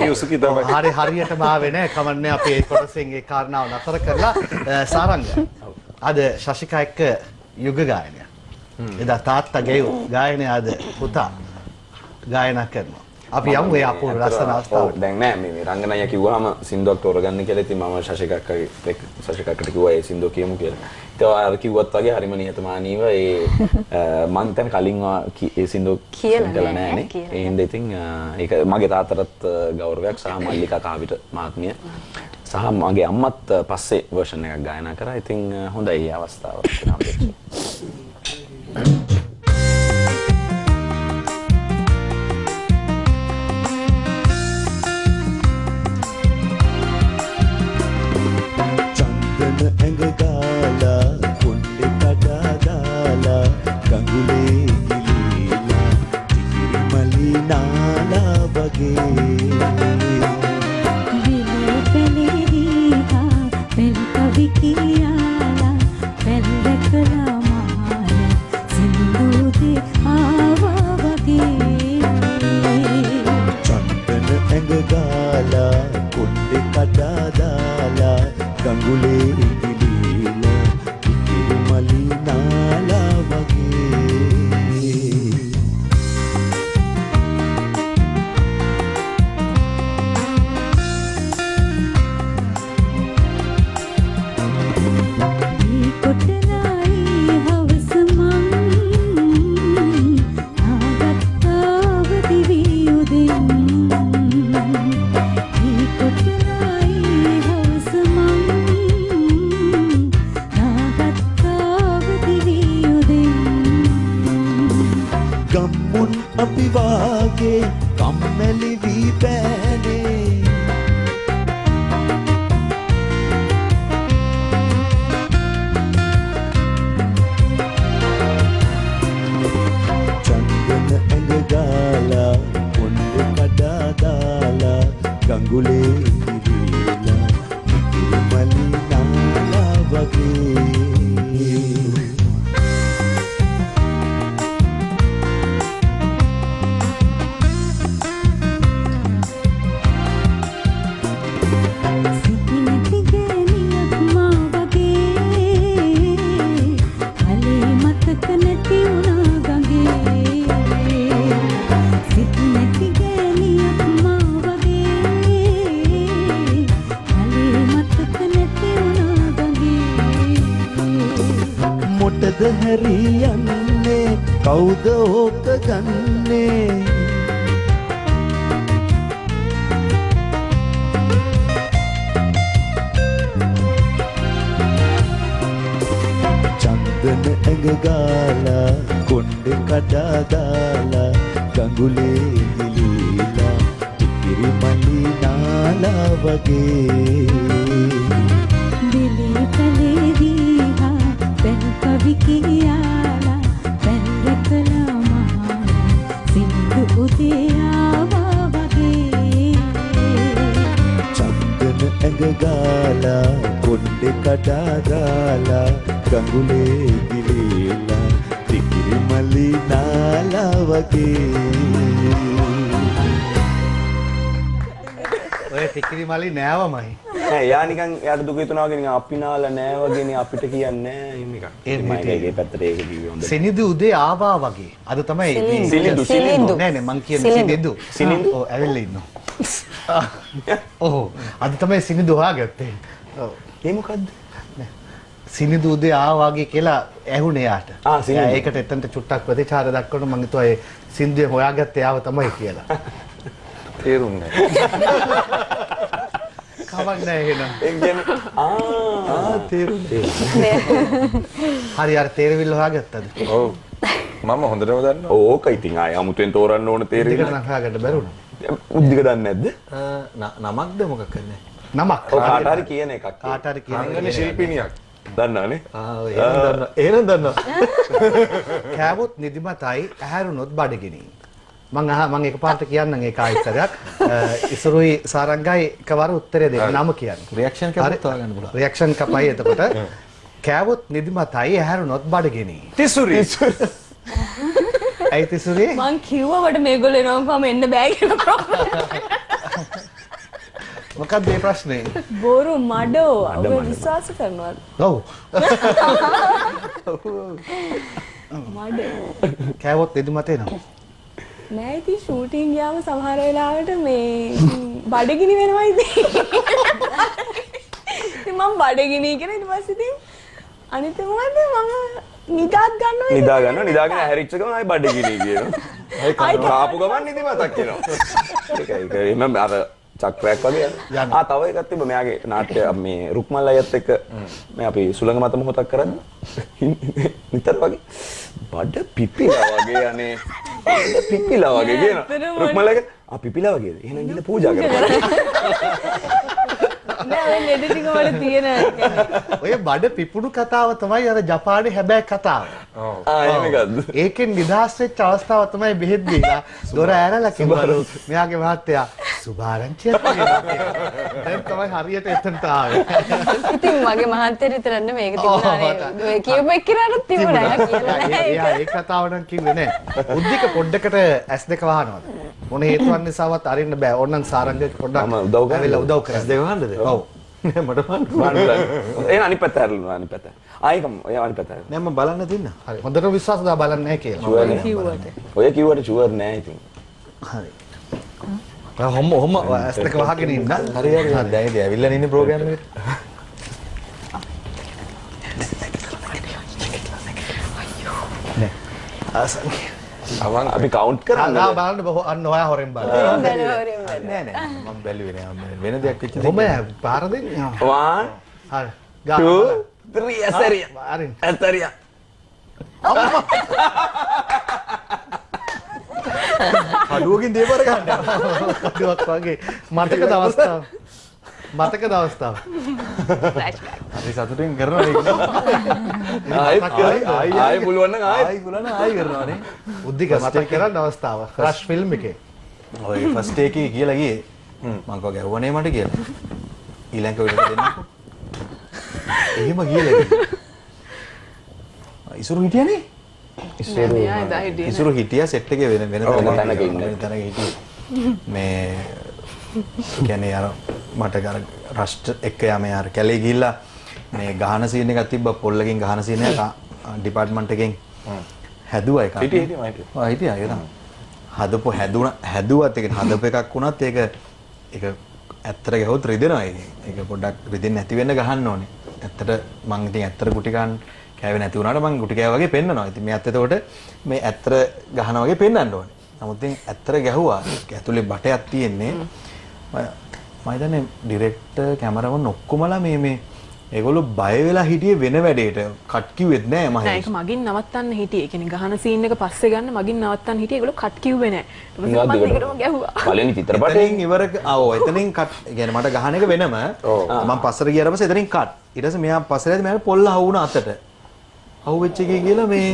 යුසුකි තමයි. හරි හරියටම ආවේ නැහැ. කවන්නේ අපි ඒ කොටසෙන් ඒ කාරණාව නතර කරලා සාරංග. අද ශශිකා එක්ක යුග ගායනය. එදා තාත්තා ගෙව් ගායනය අද පුතා ගායනා කරනවා. අපි යමු ඒ අපූර්ව ලස්සන අවස්ථාවට. දැන් නෑ මේ රංගනය කිව්වහම සින්දුවක් තෝරගන්න කියලා ඉතින් මම ශශිකාකට කිව්වා ඒ සින්දුව කියමු කියලා. ඉතින් අර කිව්වත් වගේ හරිම නිහතමානීව ඒ මං දැන් කලින් ඒ සින්දුව කියලා නෑනේ. ඒ හින්දා ඉතින් ඒක මගේ තාත්තටත් ගෞරවයක් සහ මල්ලිකා කාවිට මහත්මිය සහ මගේ අම්මත් පස්සේ වර්ෂන් එකක් ගායනා කරා. ඉතින් හොඳයි මේ අවස්ථාව. මලි නෑවමයි. නෑ යා නිකන් යාට දුක හිතුනා වගේ නිකන් අපි නාලා නෑ වගේනේ අපිට කියන්නේ එහෙම එකක්. ඒකේ පැත්තට ඒක කිව්වේ හොඳයි. සිනිදු උදේ ආවා වගේ. අද තමයි සිනිදු නෑ නෑ මං කියන්නේ සිනිදු. ඔව් ඇවිල්ලා ඉන්නවා. ඔව් අද තමයි සිනිදු හොයාගත්තේ. ඔව්. ඒ මොකද්ද? සිනිදු උදේ ආවාගේ කියලා ඇහුනේ යාට. සිනිදු. ඒකට එතනට චුට්ටක් ප්‍රතිචාර දක්වන මං හිතුවා ඒ සින්දුවේ හොයාගත්තේ යාව තමයි කියලා. තේරුන්නේ නැහැ. කවන්නේ එහෙනම්. ඒ කියන්නේ තේරුනේ. හරි අර තේරවිල්ල හොයාගත්තද? ඔව්. මම හොඳටම දන්නවා. ඕක ඉතින් ආය අමුතෙන් තෝරන්න ඕන තේරෙන්නේ. දෙකට නම් හොයාගන්න බැරුණා. උද්දික දන්නේ නැද්ද? නමක්ද මොකක් කරන්නේ? නමක්. ඔව් කාට හරි කියන එකක්. කාට හරි කියන රංගන ශිල්පිනියක්. දන්නවනේ. එහෙනම් දන්නවා. කෑවොත් නිදිමතයි ඇහැරුණොත් බඩගිනි. මං එකපාරට කියන්නම් ඒක ආයිතරයක්. ඉසුරුයි සාරංගයි එකවර උත්තරේ දෙන්න නම කියන්නේ. රියැක්ෂන් කැපුවත් හොයාගන්න පුළුවන්. රියැක්ෂන් කපයි එතකොට. කෑවොත් නිදිමතයි ඇහැරුණොත් බඩගිනි. තිසුරි. ඇයි තිසුරි? මං කිව්වට මේගොල්ලෝ එනවාම එන්න බෑ කියලා. මොකක්ද මේ ප්‍රශ්නේ? බොරු මඩෝ ඔබ විශ්වාස කරනවද? ඔව්. මඩ. කෑවොත් නිදිමත එනවා. නෑ ඉතින් ෂූටින් ගියාම සමහර වෙලාවට මේ බඩගිනි වෙනවා ඉතින්. ඉතින් මම බඩගිනි කියන ඊට පස්සේ ඉතින් අනිත් මොකද මම නිදාත් ගන්නවා. නිදාගෙන ඇහැරිච්ච ගමන් ආයි බඩගිනි කියනවා. ආපු ගමන් නිදිමතක් කියනවා. ඒකයි මම අර චක්‍රයක් වගේ යනවා. තව එකක් තිබ්බ මෙයාගේ නාට්‍ය මේ රුක්මල් අයත් එක්ක මේ අපි සුළඟ මත මොහොතක් කරන්නේ. නිතර වගේ බඩ පිපිලා වගේ අනේ. බඩ පිපිලා වගේ කියනවා. රුක්මල් එක පිපිලා වගේද? එහෙනම් ගිහලා පූජා කරපන්. නෑ ඔය ලෙඩ ටික වල තියෙන ඔය බඩ පිපුණු කතාව තමයි අර ජපානයේ හැබෑ කතාව. එහෙමද? ඒකෙන් නිදහස් වෙච්ච අවස්ථාව තමයි බෙහෙත් දීලා දොර ඇරලා කිව්වලු මෙයාගේ මහත්තයා සුභාරංචියක් කියලා. දැන් තමයි හරියට එතනට ආවේ. ඉතින් මගේ මහත්තයා විතර නෙමෙයි මේක තිබුණානේ. ඔය කියපු එක්කනට තිබුණා කියලා නෑ. එයා ඒ කතාව නම් කිව්වේ නෑ. උද්දික පොඩ්ඩකට S2 වහනවාද? මොන හේතුවක් නිසාවත් අරින්න බෑ. ඕනනම් සාරංග පොඩ්ඩක් ඇවිල්ලා උදව් කරන්න. S2 වහන්නද? ඔව්. නෑ මට බලන්න. එහෙනම් අනිත් පැත්ත හැරලා අනිත් පැත්ත. ආයිකම් ඔය අනිත් පැත්ත. නෑ මම බලන්න දෙන්න. හරි. හොඳට විශ්වාස දා බලන්නේ නැහැ කියලා. ඔය කිව්වට ෂුවර් නෑ ඉතින්. හරි. ඔහොම S2 වහගෙන ඉන්න. හරි හරි. දැන් ඉතින් ඇවිල්ලා ඉන්නේ ප්‍රෝග්‍රෑම් එකට. නෑ. ආසන්. අපි කවුන්ට් කරන්නේ. ආ බලන්න අන්න ඔයා හොරෙන් බලන්න. නෑ නෑ මම බැලුවේ නෑ වෙන දෙයක් වෙච්ච කොහොම පාර දෙන්නේ? 1 හරි. 2 3 ඇසරිය. හරි. ඇසරිය. අඩුවකින් දේවල් ගන්න. කඩුවක් වගේ මතකද අවස්ථාව. හරි සතුටින් කරනවා ඒක. ආයි පුළුවන් නම් ආයි පුළුවන් ආයි කරනවානේ. උද්දික මතක කරන්න අවස්ථාව. ක්‍රෂ් ෆිල්ම් එකේ. ඔය ෆස්ට් එකේ කියලා ගියේ මං කව ගැව්වනේ මට කියලා. ඊළඟ විතර දෙන්නකෝ. එහෙම කියලා ගියේ. ඉසුරු හිටියනේ? ඉසුරු හිටියා සෙට් එකේ වෙන තැනක හිටියේ. මේ කියන්නේ අර මට අර රෂ්ට් එක්ක යම යාර කැලේ ගිහිල්ලා මේ ගහන සීන් එකක් තිබ්බා පොල්ලකින් ගහන සීන් එකක් ඩිපාර්ට්මන්ට් එකෙන් හැදුවා එකක්. හිටියා ඒක තමයි. හදපු හැදුවත් ඒක හදපු එකක් වුණත් ඒක ඇත්තට ගහුවොත් රිදෙනවා ඒක. ඒක පොඩ්ඩක් රිදෙන්නේ නැති වෙන්න ගහන්න ඕනේ. ඇත්තට මං ඉතින් ඇත්තට ගුටි ගන්න කෑවේ නැති වුණාට මං ගුටි කෑවා වගේ පෙන්නනවා. ඉතින් මේත් එතකොට මේ ඇත්තට ගහනවා වගේ පෙන්නන්න ඕනේ. නමුත් ඉතින් ඇත්තට ගැහුවා. ඇතුලේ බටයක් තියෙන්නේ. මම හිතන්නේ ඩිරෙක්ටර් කැමරාමන් ඔක්කොමලා මේ ඒගොල්ලෝ බය වෙලා හිටියේ වෙන වැඩේට කට් කිව්වෙත් නෑ මම ඒක මගින් නවත්තන්න හිටියේ. ඒ කියන්නේ ගහන සීන් එක පස්සේ ගන්න මගින් නවත්තන්න හිටියේ. ඒගොල්ලෝ කට් කිව්වේ නෑ. ඊට පස්සේ මම ඒකටම ගැහුවා. බලන්නේ චිත්‍රපටයෙන් එතනින් ඉවර එතනින් කට් කියන්නේ මට ගහන එක වෙනම මම පස්සට ගියාට පස්සේ එතනින් කට් ඊට පස්සේ මෙයා පස්සට ඇවිත් මම පොල්ල හවුණා අතට අහුවෙච්ච එකේ කියලා මේ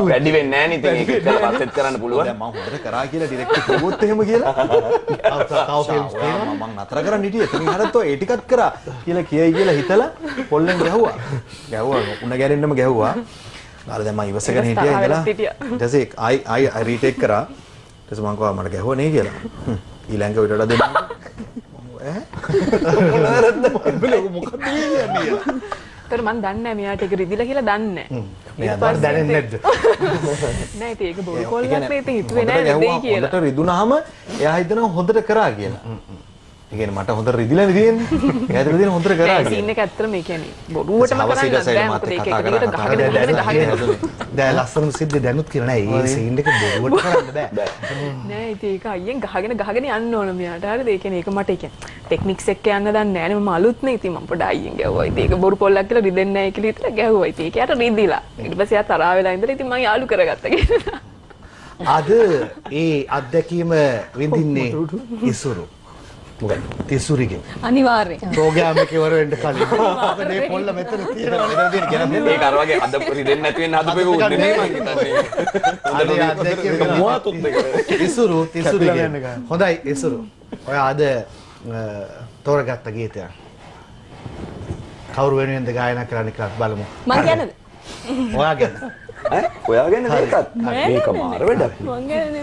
වැඩි වෙන්නේ නැහැ නේ ඉතින් ඒක කරලා පස්සෙත් කරන්න පුළුවන්. දැන් මම හොඳට කරා කියලා ඩිරෙක්ටර් කිව්වොත් එහෙම කියලා මම නතර කරන්න හිටියේ එතනින් හරත් ඔය ඒ ටිකත් කරා කියලා කියයි කියලා හිතලා පොල්ලෙන් ගැහුවා උණ ගැරෙන්නම ගැහුවා. ඊට දැන් මම ඉවසගෙන හිටියා ඉඳලා ඊට පස්සේ ආයි රීටේක් කරා. ඊට පස්සේ මම කිව්වා මට ගැහුවා නේ කියලා. ඊළඟ විතරට දෙන්න මොකක්ද කියන්නේ? ඒතර මම දන්නේ නැහැ මෙයාට ඒක රිදිලා කියලා දන්නේ නැහැ. මෙයාට දැනෙන්නේ නැද්ද? නෑ ඉතින් ඒක බොරු කොල්ලක් නේ ඉතින් හිතුවේ නෑ රිදෙයි කියලා. හොඳට රිදුනහම එයා හිතනවා හොඳට කරා කියලා. ඒ කියන්නේ මට හොඳට රිදිලා තියෙන්නේ. එයාට රිදින හොඳට කරා. සීන් එක ඇත්තටම ඒ කියන්නේ බොරුවටම කරන්න බෑ මොකද ඒක එක දිගට ගහගෙන දැන් ලස්සනම සිද්ධිය දැනුත් කියලා නෑ. ඒ සීන් එක බොරුවට කරන්න බෑ. නෑ ඉතින් ඒක අයියෙන් ගහගෙන යන්න ඕන මෙයාට. හරිද? ඒ කියන්නේ ඒක මට ඒ කියන්නේ ටෙක්නික්ස් එක්ක යන්න දන්නේ නෑනේ මම අලුත්නේ. ඉතින් මම පොඩ අයියෙන් ගැව්වා. ඉතින් ඒක බොරු පොල්ලක් කියලා රිදෙන්නේ නෑ කියලා හිතලා ගැව්වා. ඉතින් ඒක යට රිදිලා. ඊට පස්සේ එයා තරහා වෙලා ඉඳලා ඉතින් මම යාළු කරගත්තා කියලා. අද ඒ අත්දැකීම විඳින්නේ ඉසුරු. මොකද තිසුරිගේ අනිවාර්යෙන්. ප්‍රෝග්‍රෑම් එක ඉවර වෙන්න කලින්. මොකද මේ පොල්ල මෙතන තියෙනවා. මෙතන තියෙන කියන්නේ ඒක අර වගේ අද රිදෙන්නේ නැති වෙන්න හදපු එක උන්නේ නෙමෙයි මං හිතන්නේ. අද අත්දැකීම මොහොතුත් දෙක. ඉසුරු තිසුරිගේ. හොඳයි ඉසුරු. ඔය අද තෝරගත්ත ගීතයක්. කවුරු වෙනුවෙන්ද ගායනා කරන්න කියලා බලමු. මං කියන්නද? ඔයා ගැන. ඔයාගෙන මේකත් මේක මාර වැඩක්. මං ගැන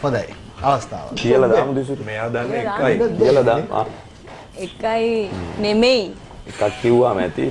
හොඳයි. අවස්ථාව. කියලා දාමු දිසුට. මෙයා දන්නේ එකයි. කියලා දාමු. එකයි නෙමෙයි. එකක් කිව්වාම ඇති.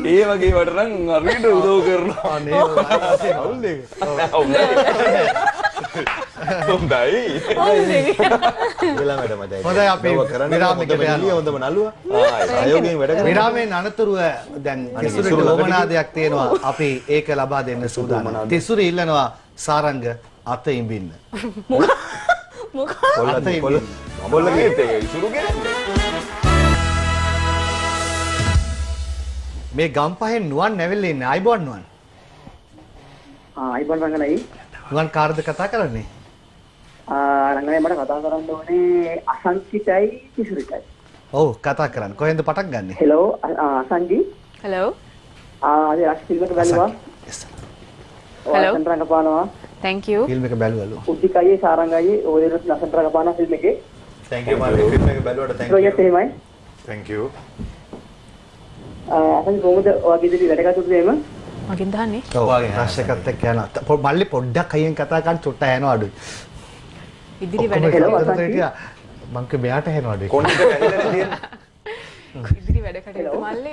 ඒ වගේ වට නම් හරියට උදව් කරනවා. අනේ අවුල් දෙක. හොඳයි. වෙලා මැඩම් හොඳයි අපි විරාමයකට යන්න. හොඳම නළුවා. සහයෝගයෙන් වැඩ කරනවා. විරාමයෙන් අනතුරුව දැන් තිසුරිට ලෝමනාදයක් තියෙනවා. අපි ඒක ලබා දෙන්න සූදානම්. තිසුරි ඉල්ලනවා සාරංග අත ඉඹින්න. මොකක්ද? මොබොල්ල ගීතේ ඉසුරු කියන්නේ. මේ ගම්පහෙන් නුවන් නැවිල්ලා ඉන්නේ. අයිබෝන් නුවන්. අයිබන් රංගනයි. ගුවන් කාර්යද කතා කරන්නේ? රංගනයි මට කතා කරන්න ඕනේ අසංචිතයි කිසුරිතයි. ඔව් කතා කරන්න. කොහෙන්ද පටන් ගන්නෙ? හෙලෝ අසංජි. හෙලෝ. අද රාජ් ෆිල්ම් එක බැලුවා. Hello. ලස්සන රංගපානවා. thank you. ෆිල්ම් එක බැලුවලු. උද්දිකයි සාරංගයි ඔය දෙන්නත් ලස්සන රංගපානවා ෆිල්ම් එකේ. thank you මාළි ෆිල්ම් එක බැලුවට thank you. රොයත් එහෙමයි. thank you. අසංජි කොහොමද ඔයගේ ඉදිරි වැඩ කටයුතු එහෙම? මගෙන් දහන්නේ. ඔව් රශ් එකත් එක්ක යනවා. මල්ලි පොඩ්ඩක් අයියෙන් කතා කරන්න චුට්ට ඇහෙනවා අඩුයි. ඉදිරි වැඩ මං කිය මෙයාට ඇහෙනවා අඩුයි. කොණ්ඩේට ඇහිලා තියෙන්නේ. ඉදිරි වැඩ කටයුතු මල්ලි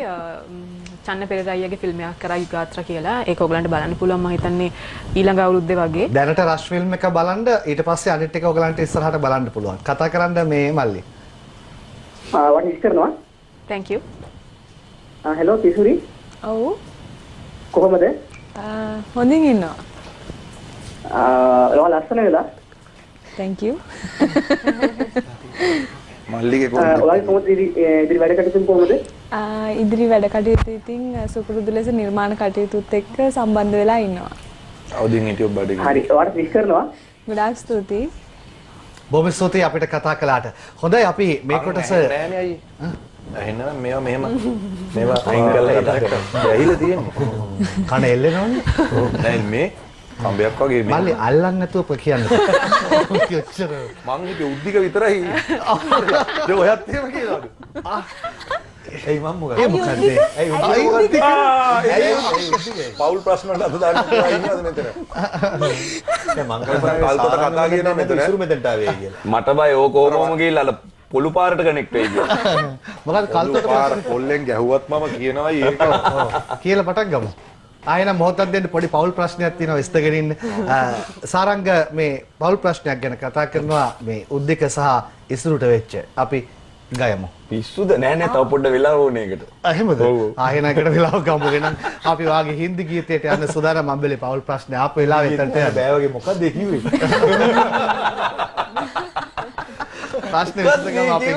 චන්න පෙරේරා අයියාගේ ෆිල්ම් එකක් කරා යුගාත්‍රා කියලා. ඒක ඔයගලන්ට බලන්න පුළුවන් මම හිතන්නේ ඊළඟ අවුරුද්දේ වගේ. දැනට රශ් ෆිල්ම් එක බලන්න ඊට පස්සේ අනිත් එක ඔයගලන්ට ඉස්සරහට බලන්න පුළුවන්. කතා කරන්න මේ මල්ලි. වට විශ් කරනවා. thank you. හෙලෝ කිසුරි. ඔව්. කොහොමද? හොඳින් ඉන්නවා. ඔයා ලස්සන වෙලා. thank you. මල්ලිගේ කොහොමද? ඔයාගේ කොහොමද ඉදිරි වැඩ කටයුතු කොහොමද? ඉදිරි වැඩ කටයුතු ඉතින් සුපුරුදු ලෙස නිර්මාණ කටයුතුත් එක්ක සම්බන්ධ වෙලා ඉන්නවා. අවදින් හිටියෝ බඩේ. හරි. ඔයාට විශ් කරනවා. ගොඩාක් ස්තුතියි. බොහොම ස්තුතියි අපිට කතා කළාට. හොඳයි අපි මේ කොටස නෑනේ අයියේ. එහෙනම් මේවා මෙහෙම මේවා අයින් කරලා හිටක් ඇහිලා තියෙන්නේ. කන එල්ලෙනවනේ. නෑ මේ කම්බයක් වගේ මේ. මල්ලි අල්ලන්න නැතුව කියන්න. කිච්චර. මං හිතුවේ උද්දික විතරයි. ඒ ඔයත් එහෙම කියලාද? එයි මම මොකද? ඒ මොකද්ද? ඇයි උද්දික? පෞල් ප්‍රශ්න වලට අද දාන්න පුළුවන් ඉන්නවද මෙතන? දැන් මං කල්පනා කල්පත කතා කියනවා මෙතන. ඉසුරු මෙතනට ආවේ කියලා. මට බය ඕක කොහොමම ගිහිල්ලා අර පොළු පාරට කනෙක්ට් වෙයි කියලා. මොකද කල්තොට පාර පොල්ලෙන් ගැහුවත් මම කියනවා ඒක. කියලා පටන් ගමු. ආයෙනම් මොහොතක් දෙන්න පොඩි පෞල් ප්‍රශ්නයක් තියෙනවා ඉස්තගෙන ඉන්න. සාරංග මේ පෞල් ප්‍රශ්නයක් ගැන කතා කරනවා මේ උද්දික සහ ඉසුරුට වෙච්ච. අපි ගයමු. පිස්සුද නෑ නෑ තව පොඩ්ඩ වෙලා ඕනේ ඒකට. එහෙමද? ආයෙනම් එකට වෙලාව ගමු වෙනම් අපි වාගේ හින්දි ගීතයට යන්න සුදානම් අම්බලේ පෞල් ප්‍රශ්නේ ආපු වෙලාවෙ එතනට යන්න. බෑ වගේ මොකද්ද කිව්වේ? ප්‍රශ්නේ විසඳගමු අපි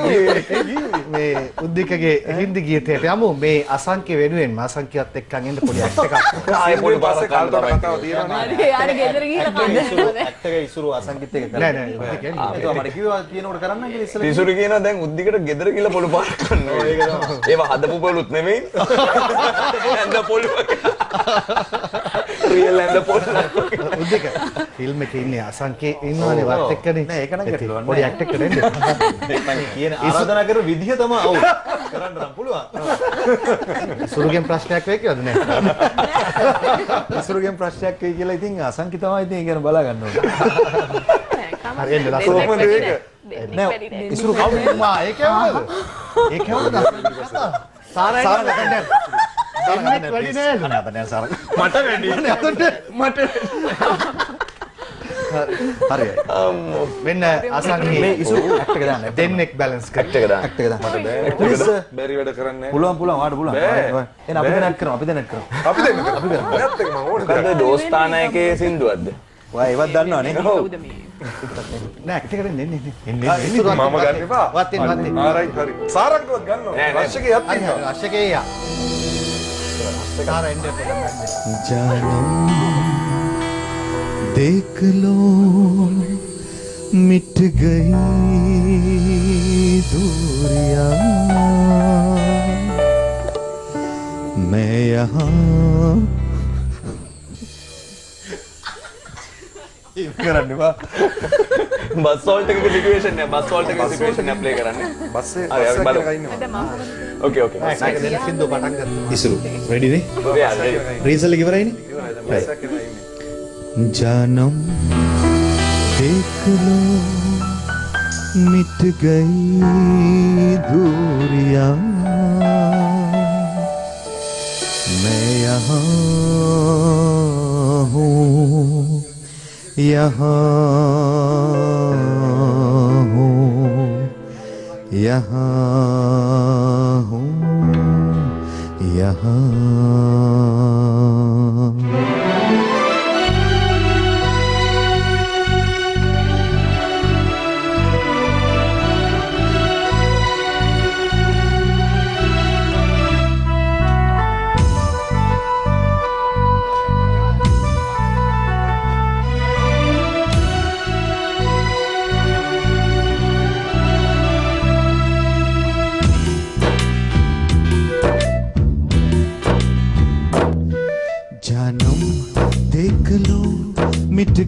මේ උද්දිකගේ හින්දි ගීතයට යමු. මේ අසංක්‍ය වෙනුවෙන් අසංක්‍යවත් එක්කන් එන්න පොඩි ඇක්ට් එකක්. ආයේ පොඩි පාරක් කල්පත කතාව තියෙනවා නේ. හරි යාර ගෙදර ගිහලා කන්න. ඇත්ත එක ඉසුරු අසංගීත එක කරා. නෑ නෑ උද්දික ඒක මට කිව්වා කියනකොට කරන්න කියලා ඉස්සෙල්ලා. තිසුරු කියනවා දැන් උද්දිකට ගෙදර ගිහලා පොළු පාරක් කරනවා. ඒවා හදපු පොළුත් නෙමෙයි. ඇඳ පොළු වගේ. රියල් ඇඳ පොළු. උද්දික ෆිල්ම් එකේ ඉන්නේ අසංක්‍ය ඉන්නවනේ වත් එක්කනේ. නෑ ඒක නම් ගැටලුවක් නෑ. පොඩි ඇක්ට් එකකට එන්න. මම කියන ආරාධනා කරන විදිහ තමයි ඔව් කරන්න නම් පුළුවන්. ඉසුරුගෙන් ප්‍රශ්නයක් වෙයි කියලාද නෑ? ඉසුරුගෙන් ප්‍රශ්නයක් වෙයි කියලා ඉතින් අසංකි තමයි ඉතින් ඒක ගැන බලා ගන්න ඕනේ. හරි එන්න ලස්සන. කොහොමද ඒක? නෑ ඉසුරු කවුද? මා ඒක ඇහුවද? ඒක ඇහුවද? සාරා වැඩි නෑ. නෑ සාරා. මට වැඩි. මට හරි. මෙන්න අසංකි මේ ඉසුරු ඇක්ට් එක දාන්න. දෙන්නෙක් බැලන්ස් කරන්න. ඇක්ට් එක දාන්න. ඇක්ට් එක දාන්න. මට බෑ. Please, බැරි වැඩ කරන්නේ. පුළුවන් ඔයාලට පුළුවන්. බෑ. එහෙනම් අපි දැනක් කරමු. අපි දැනක් කරමු. අපි දෙන්න. අපි කරමු. ඔයත් එක්ක මම ඕනේ. මොකද්ද දෝස්තානායකේ සින්දුවක්ද? ඔයා ඒවත් දන්නවනේ. කවුද මේ? නෑ ඇක්ට් එකට එන්න එන්න. මම ගන්න එපා. වත් එන්න. ආරයිට් හරි. සාරක්වත් ගන්නවා. නෑ, නෑ. රෂ්ගේ යත් ඉන්නවා. අශකේ යා. සාරා එන්න जानम देख लो मिट गई दूरियां मैं यहाँ කරන්න එපා. බස් හෝල්ට් එකක සිටුේෂන් එක බස් හෝල්ට් එකක සිටුේෂන් එක ප්ලේ කරන්නේ. බස්සේ හරි, අපි බලමු. එකක ඉන්නවා. දැන් මම ඕකේ ඕකේ. ඒක දෙන්න සින්දු පටන් ගන්න. ඉසුරු රෙඩි නේ රීසල් ඉවරයිනේ බස් එකක ඉන්නේ. जानम देख लो मिट गई दूरियां मैं यहाँ हूँ यहाँ हूँ यहाँ हूँ यहाँ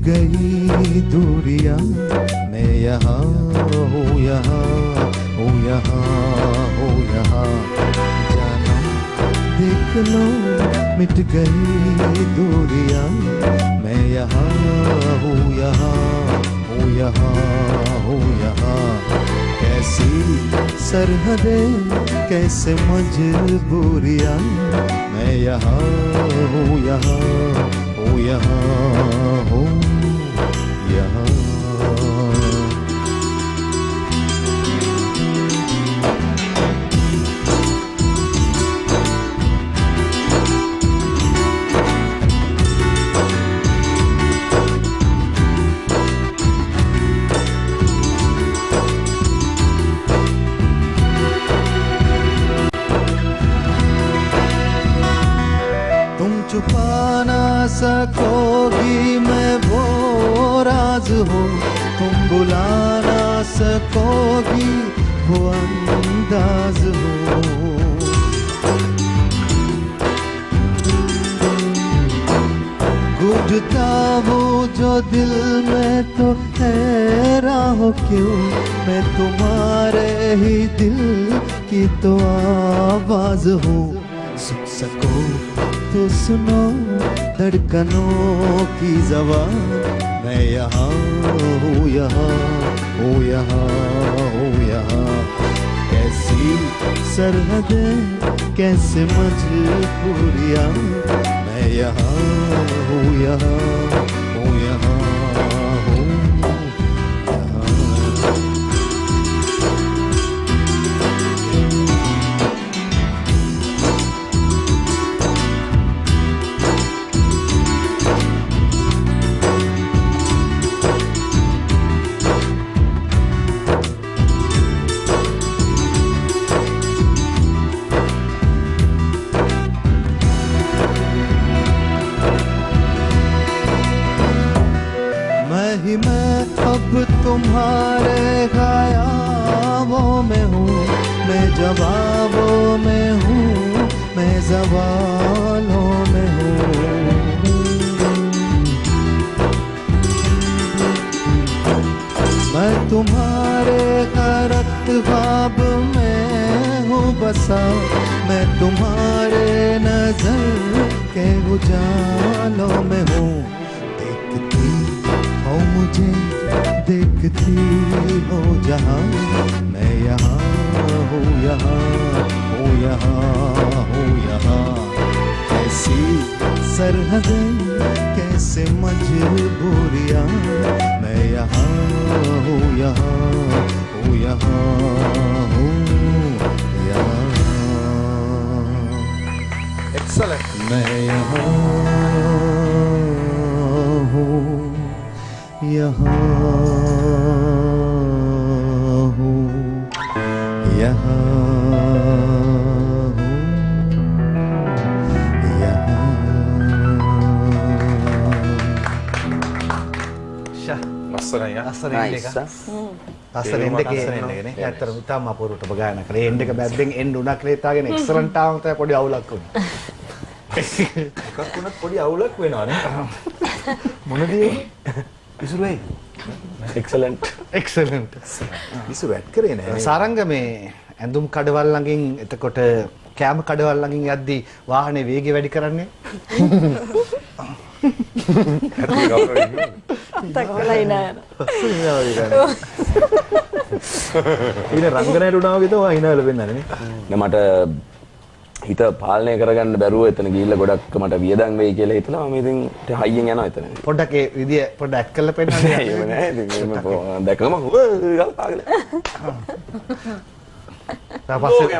गई दूरियां मैं यहाँ हूँ यहाँ हूँ यहाँ हूँ यहाँ जाना देख लो मिट गई दूरियां मैं यहाँ हूँ यहाँ हूँ यहाँ हूँ यहाँ कैसी सरहदें कैसे मजबूरियां मैं यहाँ हूँ यहाँ हूँ यहाँ हूँ यहाँ छुपा ना सकोगी मैं वो राज हो तुम बुला ना सकोगी वो अंदाज हो गूंजता वो जो दिल में तो हैरान हो क्यों मैं तुम्हारे ही दिल की तो आवाज हूँ सुन सको तो सुनो धड़कनों की ज़बान मैं यहाँ हूँ यहाँ हूँ यहाँ हूँ यहाँ कैसी सरहदें कैसे मजबूरियाँ मैं यहाँ हूँ यहाँ हूँ यहाँ हूँ अब तुम्हारे ख्यालों में हूँ मैं जवाबों में हूँ मैं ज़वालों में हूँ मैं तुम्हारे करत ख्वाब में हूँ बसा मैं तुम्हारे नजर के उजालों में हूँ देखती हो मुझे देखती हो जहाँ मैं यहाँ हूँ यहाँ हूँ यहाँ हूँ यहाँ कैसी सरहदें कैसे मजबूरियाँ मैं यहाँ हूँ यहाँ हूँ यहाँ हूँ यहाँ Excellent. मैं यहाँ हूँ यहाँ हूँ यहाँ हूँ यहाँ ලස්සනයි ආ. අස්සර එන්න එක. අස්සර එන්න එක නේ. ඇත්තටම ඉතාම අපූර්වට ඔබ ගායනා කළේ. එන්න එක බැද්දෙන් එන්න උනා කියලා හිතාගෙන එක්සලන්ට් ආවම තමයි පොඩි අවුලක් වුණේ. එකක් වුණත් පොඩි අවුලක් වෙනවනේ. මොනදී? ඉසුරු වෙයි. එක්සලන්ට්. ඉසුරු ඇඩ් කරේ නෑ. සාරංග මේ ඇඳුම් කඩවල් ළඟින් එතකොට කැම කඩවල් ළඟින් යද්දී වාහනේ වේගය වැඩි කරන්නේ? තක්කලයි නෑ. ඉතින් රංගනයට උනා වගේ තමයි හිනාවල වෙන්නන්නේ නේ. මට හිත පාලනය කරගන්න බැරුව එතන ගිහිල්ලා ගොඩක් මට වියදම් වෙයි කියලා හිතලා මම ඉතින් හයියෙන් යනවා එතන. පොඩ්ඩක් ඒ විදිය පොඩ්ඩක් ඇඩ් කරලා පෙන්නන්න. එහෙම නෑ. ඉතින් මම දැකම ගල්පාගෙන. පස්සේ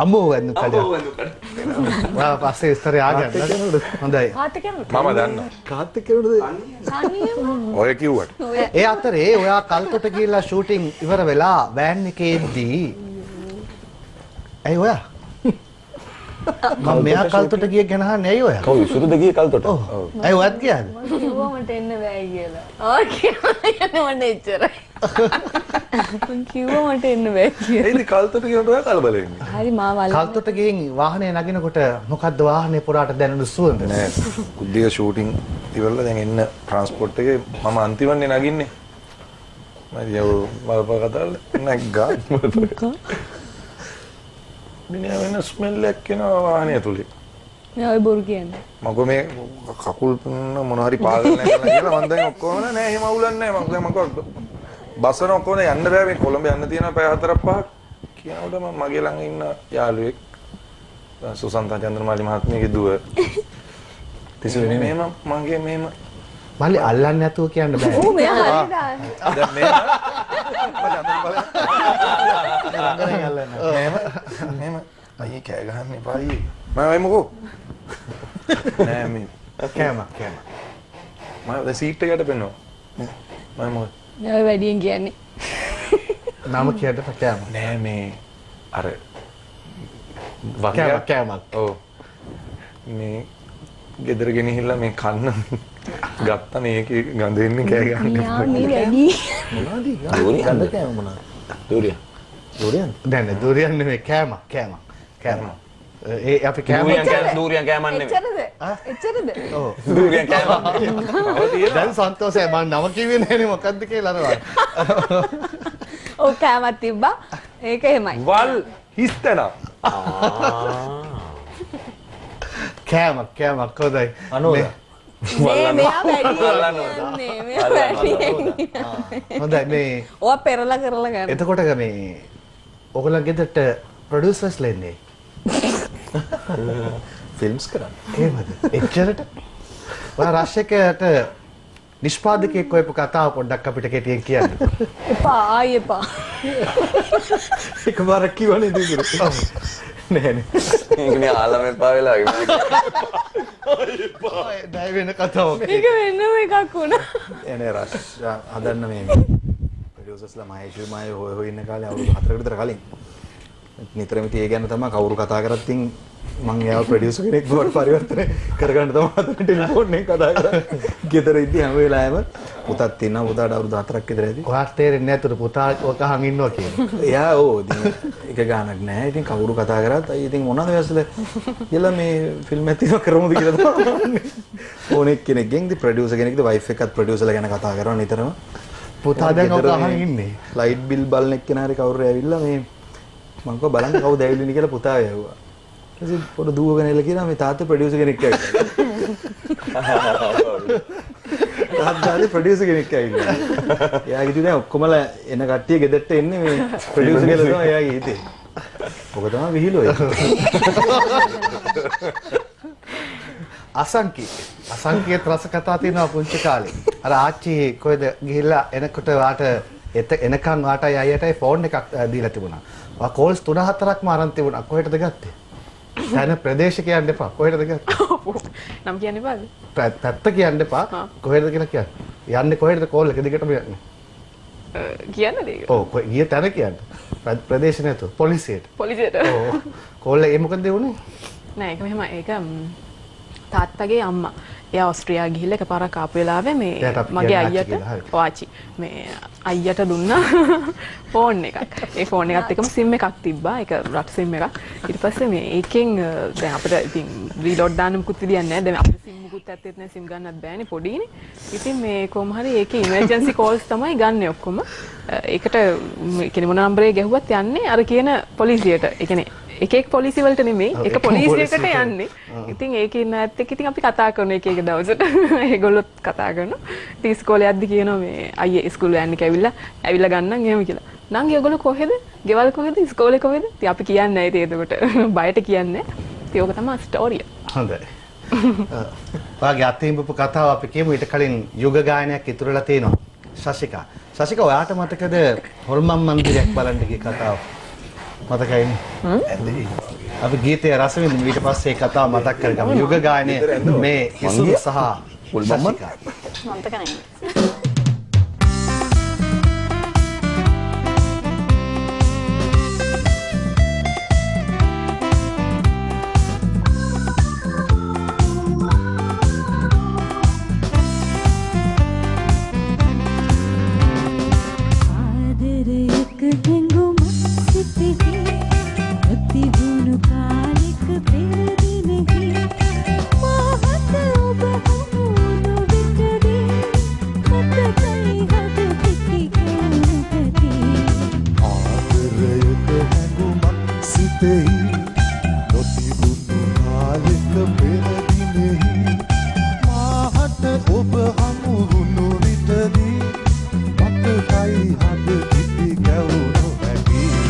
අම්මෝ වඳු කඩේ. වා පස්සේ ඉස්තරේ ආගන්න. හොඳයි. මම දන්නවා. කාත් එක්ක නේද? ඔය කිව්වට. ඒ අතරේ ඔයා කල්කොට ගිහිල්ලා ෂූටින් ඉවර වෙලා වෑන් එකේ එද්දී ඇයි ඔයා මම මෙයා කල්තොට ගිය ගැන අහන්නේ ඇයි ඔයා? කවුද විසුරුද ගියේ කල්තොට? ඔව්. ඇයි ඔයත් ගියාද? කිව්වා මට එන්න බෑ කියලා. ආ කියනවා යන්න එච්චරයි. මං කිව්වා මට එන්න බෑ කියලා. ඒදි කල්තොට කියනකොට ඔයා කලබල වෙන්නේ. හරි මාවල්. කල්තොට ගිහින් වාහනේ නගිනකොට මොකද්ද වාහනේ පුරාට දැනෙන සුවඳ? නෑ කුද්දික ෂූටින් ඉවරලා දැන් එන්න ට්‍රාන්ස්පෝර්ට් එකේ මම අන්තිමන්නේ නගින්නේ. මම යව බලපෑ කතාවල නැග්ගා. මිනිහා වෙන ස්මෙල් එකක් එනවා වාහනේ ඇතුලේ. නෑ ඔය බොරු කියන්නේ. මගෝ මේ කකුල් මොන හරි පාගල නැහැ කියලා මම දැන් ඔක්කොම නෑ එහෙම අවුලක් නෑ මම දැන් මගෝ බස්සන ඔක්කොම යන්න බෑ මේ කොළඹ යන්න තියෙනවා පැය 4-5ක් කියනකොට මම මගේ ළඟ ඉන්න යාළුවෙක් සුසන්තා චන්ද්‍රමාලි මහත්මියගේ දුව තිසුනේ මෙහෙම මගේ මෙහෙම මල්ලි අල්ලන්නේ නැතුව කියන්න බෑ. ඌ මෙයා හරියට දැන් මෙහෙම මෙහෙම අයියේ කෑ ගහන්න එපා අයියේ මම මොකෝ නෑ මේ කෑම. මම දැන් සීට් එකට පෙන්නනවා මම මොකද නෑ ඔය වැඩියෙන් කියන්නේ. නම කියන්න කෑම. නෑ මේ අර කෑමක්. ඔව් මේ ගෙදර ගෙනහිල්ලා මේ කන්න ගත්තා මේකේ ගඳ එන්නේ කෑ ගන්න. මෙයා මේ වැඩි. මොනවද? දූරියන්ද? ගඳ කෑම මොනවද? දූරියන්. දූරියන්? නෑ දූරියන් නෙමෙයි කෑම. ඒ අපි කෑම දූරියන් කෑමක් නෙමෙයි. එච්චරද? ඔව්. දූරියන් කෑමක්. දැන් සන්තෝෂයි මම නම කිව්වේ නෑනේ මොකද්ද කියලා අරවා. ඔව් කෑමක් තිබ්බා. ඒක එහෙමයි. වල් හිස්තන. කෑමක් හොඳයි. මේ මෙයා වැඩි. මෙයා වැඩි. හොඳයි මේ ඔයා පෙරලා කරලා ගන්න. එතකොට මේ ඔයගොල්ලන් ගෙදරට ප්‍රොඩියුසර්ස්ලා ඉන්නේ. ෆිල්ම්ස් කරන්න. එහෙමද? එච්චරට? ඔයා රශ්‍යකයට නිෂ්පාදකයෙක් කියපු කතාව පොඩ්ඩක් අපිට කෙටියෙන් කියන්න. එපා ආයේ එපා. එකපාරක් කිව්වනේ ඉතින්. නෑ. ඒකනේ ආලම එපා වෙලා වගේ. නෑ වෙන කතාවක්. ඒක වෙනම එකක් වුණා. එනේ රෂ් හදන්න මේ ප්‍රොඩියුසර්ස්ලා මහේෂ් මාය හොය ඉන්න කාලේ අවුරුදු 4කට විතර කලින් නිතරම ඉතින් ඒ ගැන තමයි කවුරු කතා කරත් ඉතින් මම එයාව ප්‍රොඩියුසර් කෙනෙක් බවට පරිවර්තනය කරගන්න තමයි අද ටෙලිෆෝන් එකෙන් කතා කරන්නේ. ගෙදර ඉඳි හැම වෙලාවෙම පුතත් ඉන්නවා පුතාට අවුරුදු 4ක් විතර ඇති. ඔයාට තේරෙන්නේ නැතුව පුතා ඔක අහන් ඉන්නවා කියන්නේ. එයා ඕ ඉතින් එක ගානක් නැහැ. ඉතින් කවුරු කතා කරත් අයියා ඉතින් මොනවද වැසල කියලා මේ ෆිල්ම් එකක් තියෙනවා කරමුද කියලා තමයි. ඕනෙක් කෙනෙක්ගෙන් ඉතින් ප්‍රොඩියුසර් කෙනෙක්ද වයිෆ් එකත් ප්‍රොඩියුසර්ලා ගැන කතා කරනවා නිතරම. පුතා දැන් ඔක අහන් ඉන්නේ. ලයිට් බිල් බලන එක්කෙනා හරි කවුරු ඇවිල්ලා මේ මම කව බලන්න කවුද ඇවිල්ලා ඉන්නේ කියලා පුතා ඇහුවා. ඊට පස්සේ පොඩ දුවගෙන එලා කියනවා මේ තාත්තා ප්‍රොඩියුසර් කෙනෙක් ඇවිල්ලා. තාත්තාගේ ප්‍රොඩියුසර් කෙනෙක් ඇවිල්ලා. එයාගේ ඉතින් දැන් ඔක්කොමලා එන කට්ටිය ගෙදරට එන්නේ මේ ප්‍රොඩියුසර් කියලා තමයි එයාගේ හිතේ. ඔක තමයි විහිළුව. අසංකේත රස කතා තියෙනවා පුංචි කාලේ. අර ආච්චි කොහෙද ගිහිල්ලා එනකොට වාට එනකන් වාටයි අයියටයි ෆෝන් එකක් දීලා තිබුණා. ඔයා කෝල්ස් 3-4ක්ම අරන් තිබුණා. කොහෙටද ගත්තේ? දැන් ප්‍රදේශ කියන්න එපා. කොහෙටද ගත්තේ? නම් කියන්න එපාද? පැත්ත කියන්න එපා. කොහෙටද කියලා කියන්න. යන්නේ කොහෙටද කෝල් එක දිගටම යන්නේ? කියන්නද ඒක? ඔව් ගිය තැන කියන්න. ප්‍රදේශ නැතුව පොලිසියට. පොලිසියට. ඔව්. කෝල් එක මොකද වුනේ? නෑ ඒක මෙහෙම ඒක තාත්තගේ අම්මා. එයා ඕස්ට්‍රියා ගිහිල්ලා එකපාරක් ආපු වෙලාවේ මේ මගේ අයියට ආච්චි මේ අයියට දුන්නා ෆෝන් එකක්. ඒ ෆෝන් එකත් එක්කම සිම් එකක් තිබ්බා. ඒක රට සිම් එකක්. ඊට පස්සේ මේ ඒකෙන් දැන් අපිට ඉතින් රීලෝඩ් දාන්න මුකුත් විදියක් නැහැ. දැන් අපිට සිම් මුකුත් ඇත්තෙත් නැහැ. සිම් ගන්නත් බෑනේ පොඩිනේ. ඉතින් මේ කොහොම හරි ඒකේ ඉමර්ජන්සි කෝල්ස් තමයි ගන්නෙ ඔක්කොම. ඒකට කියන්නේ මොන නම්බරේ ගැහුවත් යන්නේ අර කියන පොලිසියට. ඒ කියන්නේ එක පොලිසි වලට නෙමෙයි එක පොලිසියකට යන්නේ. ඉතින් ඒකේ ඉන්න ඇත්ත එක්ක ඉතින් අපි කතා කරන එක දවසට ඒගොල්ලොත් කතා කරනවා. ඉතින් ඉස්කෝලේ යද්දි කියනවා මේ අයියේ ඉස්කෝලේ යන්න ඇවිල්ලා ගන්නම් එහෙම කියලා. නංගි ඔයගොල්ලෝ කොහෙද? ගෙවල් කොහෙද? ඉස්කෝලේ කොහෙද? ඉතින් අපි කියන්නේ නැහැ ඉතින් එතකොට බයට කියන්නේ. ඉතින් ඕක තමයි ස්ටෝරිය. හොඳයි. ඔයාගේ අතිම්බපු කතාව අපි කියමු. ඊට කලින් යුග ගායනයක් ඉතුරුලා තියෙනවා. ශශිකා ඔයාට මතකද හොල්මන් මන්දිරයක් බලන්න ගිය කතාව? මතකයිනේ. අපි ගීතය රස විඳින්න ඊට පස්සේ ඒ කතාව මතක් කරගමු. යුග ගායනයේ මේ හිසුරු සහ ශශිකා. මතක නැහැ. සිතෙහි නොතිබුණු කාලෙක පෙරදිනෙහි මාහට ඔබ හමු වුණු විටදී මතකයි හද කිපි ගැවුණු හැටි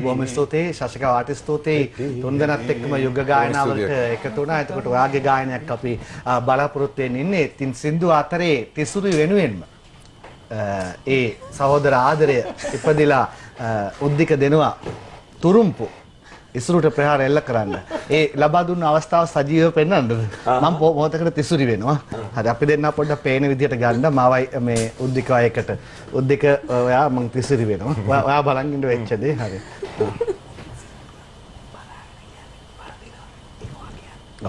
බොහොම ස්තුතියි ශාසික ආටිස්තුතියි තුන්දෙනාත් එක්කම යුග ගායනාවලට එකතු වුණා. එතකොට ඔයාගේ ගායනයක් අපි බලාපොරොත්තු වෙන්නේ ඉන්නේ. තින් සින්දු අතරේ තිසුරි වෙනුවෙන්ම ඒ සහෝදර ආදරය ඉපදිලා උද්දික දෙනවා තුරුම්පු ඉසුරුට ප්‍රහාර එල්ල කරන්න. ඒ ලබා දුන්න අවස්ථාව සජීවව පෙන්වන්නද? මම මොහොතකට තිසුරි වෙනවා. හරි අපි දෙන්න පොඩ්ඩක් පේන විදියට ගන්න. මාවයි මේ උද්දිකව එකට. උද්දික ඔයා මං තිසුරි වෙනවා. ඔයා බලන් ඉන්න වෙච්ච දේ. හරි.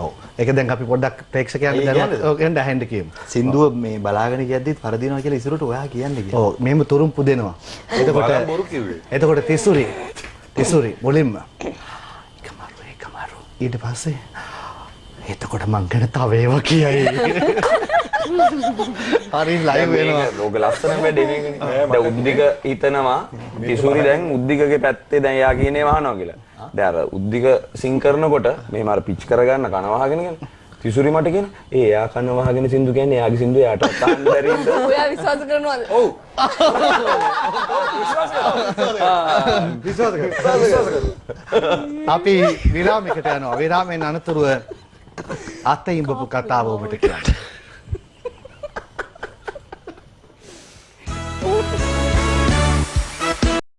ඔව්. ඒක දැන් අපි පොඩ්ඩක් ප්‍රේක්ෂකයන්ට දැනුවත් ඔකෙන් ඇහෙන්න කියමු. සින්දුව මේ බලාගෙන ගියද්දිත් පරදිනවා කියලා ඉසුරට ඔයා කියන්නේ කියලා. ඔව් මෙහෙම තුරුම්පු දෙනවා. එතකොට තිසුරි මුලින්ම ඊට පස්සේ එතකොට මං ගැන තව ඒවා කියයි. හරි ලයිව් වෙනවා. ලෝක ලස්සන වැඩේ මේකනේ. දැන් උද්දික හිතනවා තිසුරි දැන් උද්දිකගේ පැත්තේ දැන් යා කියන්නේ වහනවා කියලා. දැන් අර උද්දික සිං කරනකොට මෙහෙම අර පිච් කරගන්න කන වහගෙන කියන්නේ. තිසුරි මට කියන ඒ එයා කන වහගෙන සින්දු කියන්නේ එයාගේ සින්දු එයාට අහන්න බැරිද? ඔයා විශ්වාස කරනවද? ඔව්. විශ්වාස කරනවා. අපි විරාමයකට යනවා. විරාමයෙන් අනතුරුව අත ඉඹපු කතාව ඔබට කියන්න.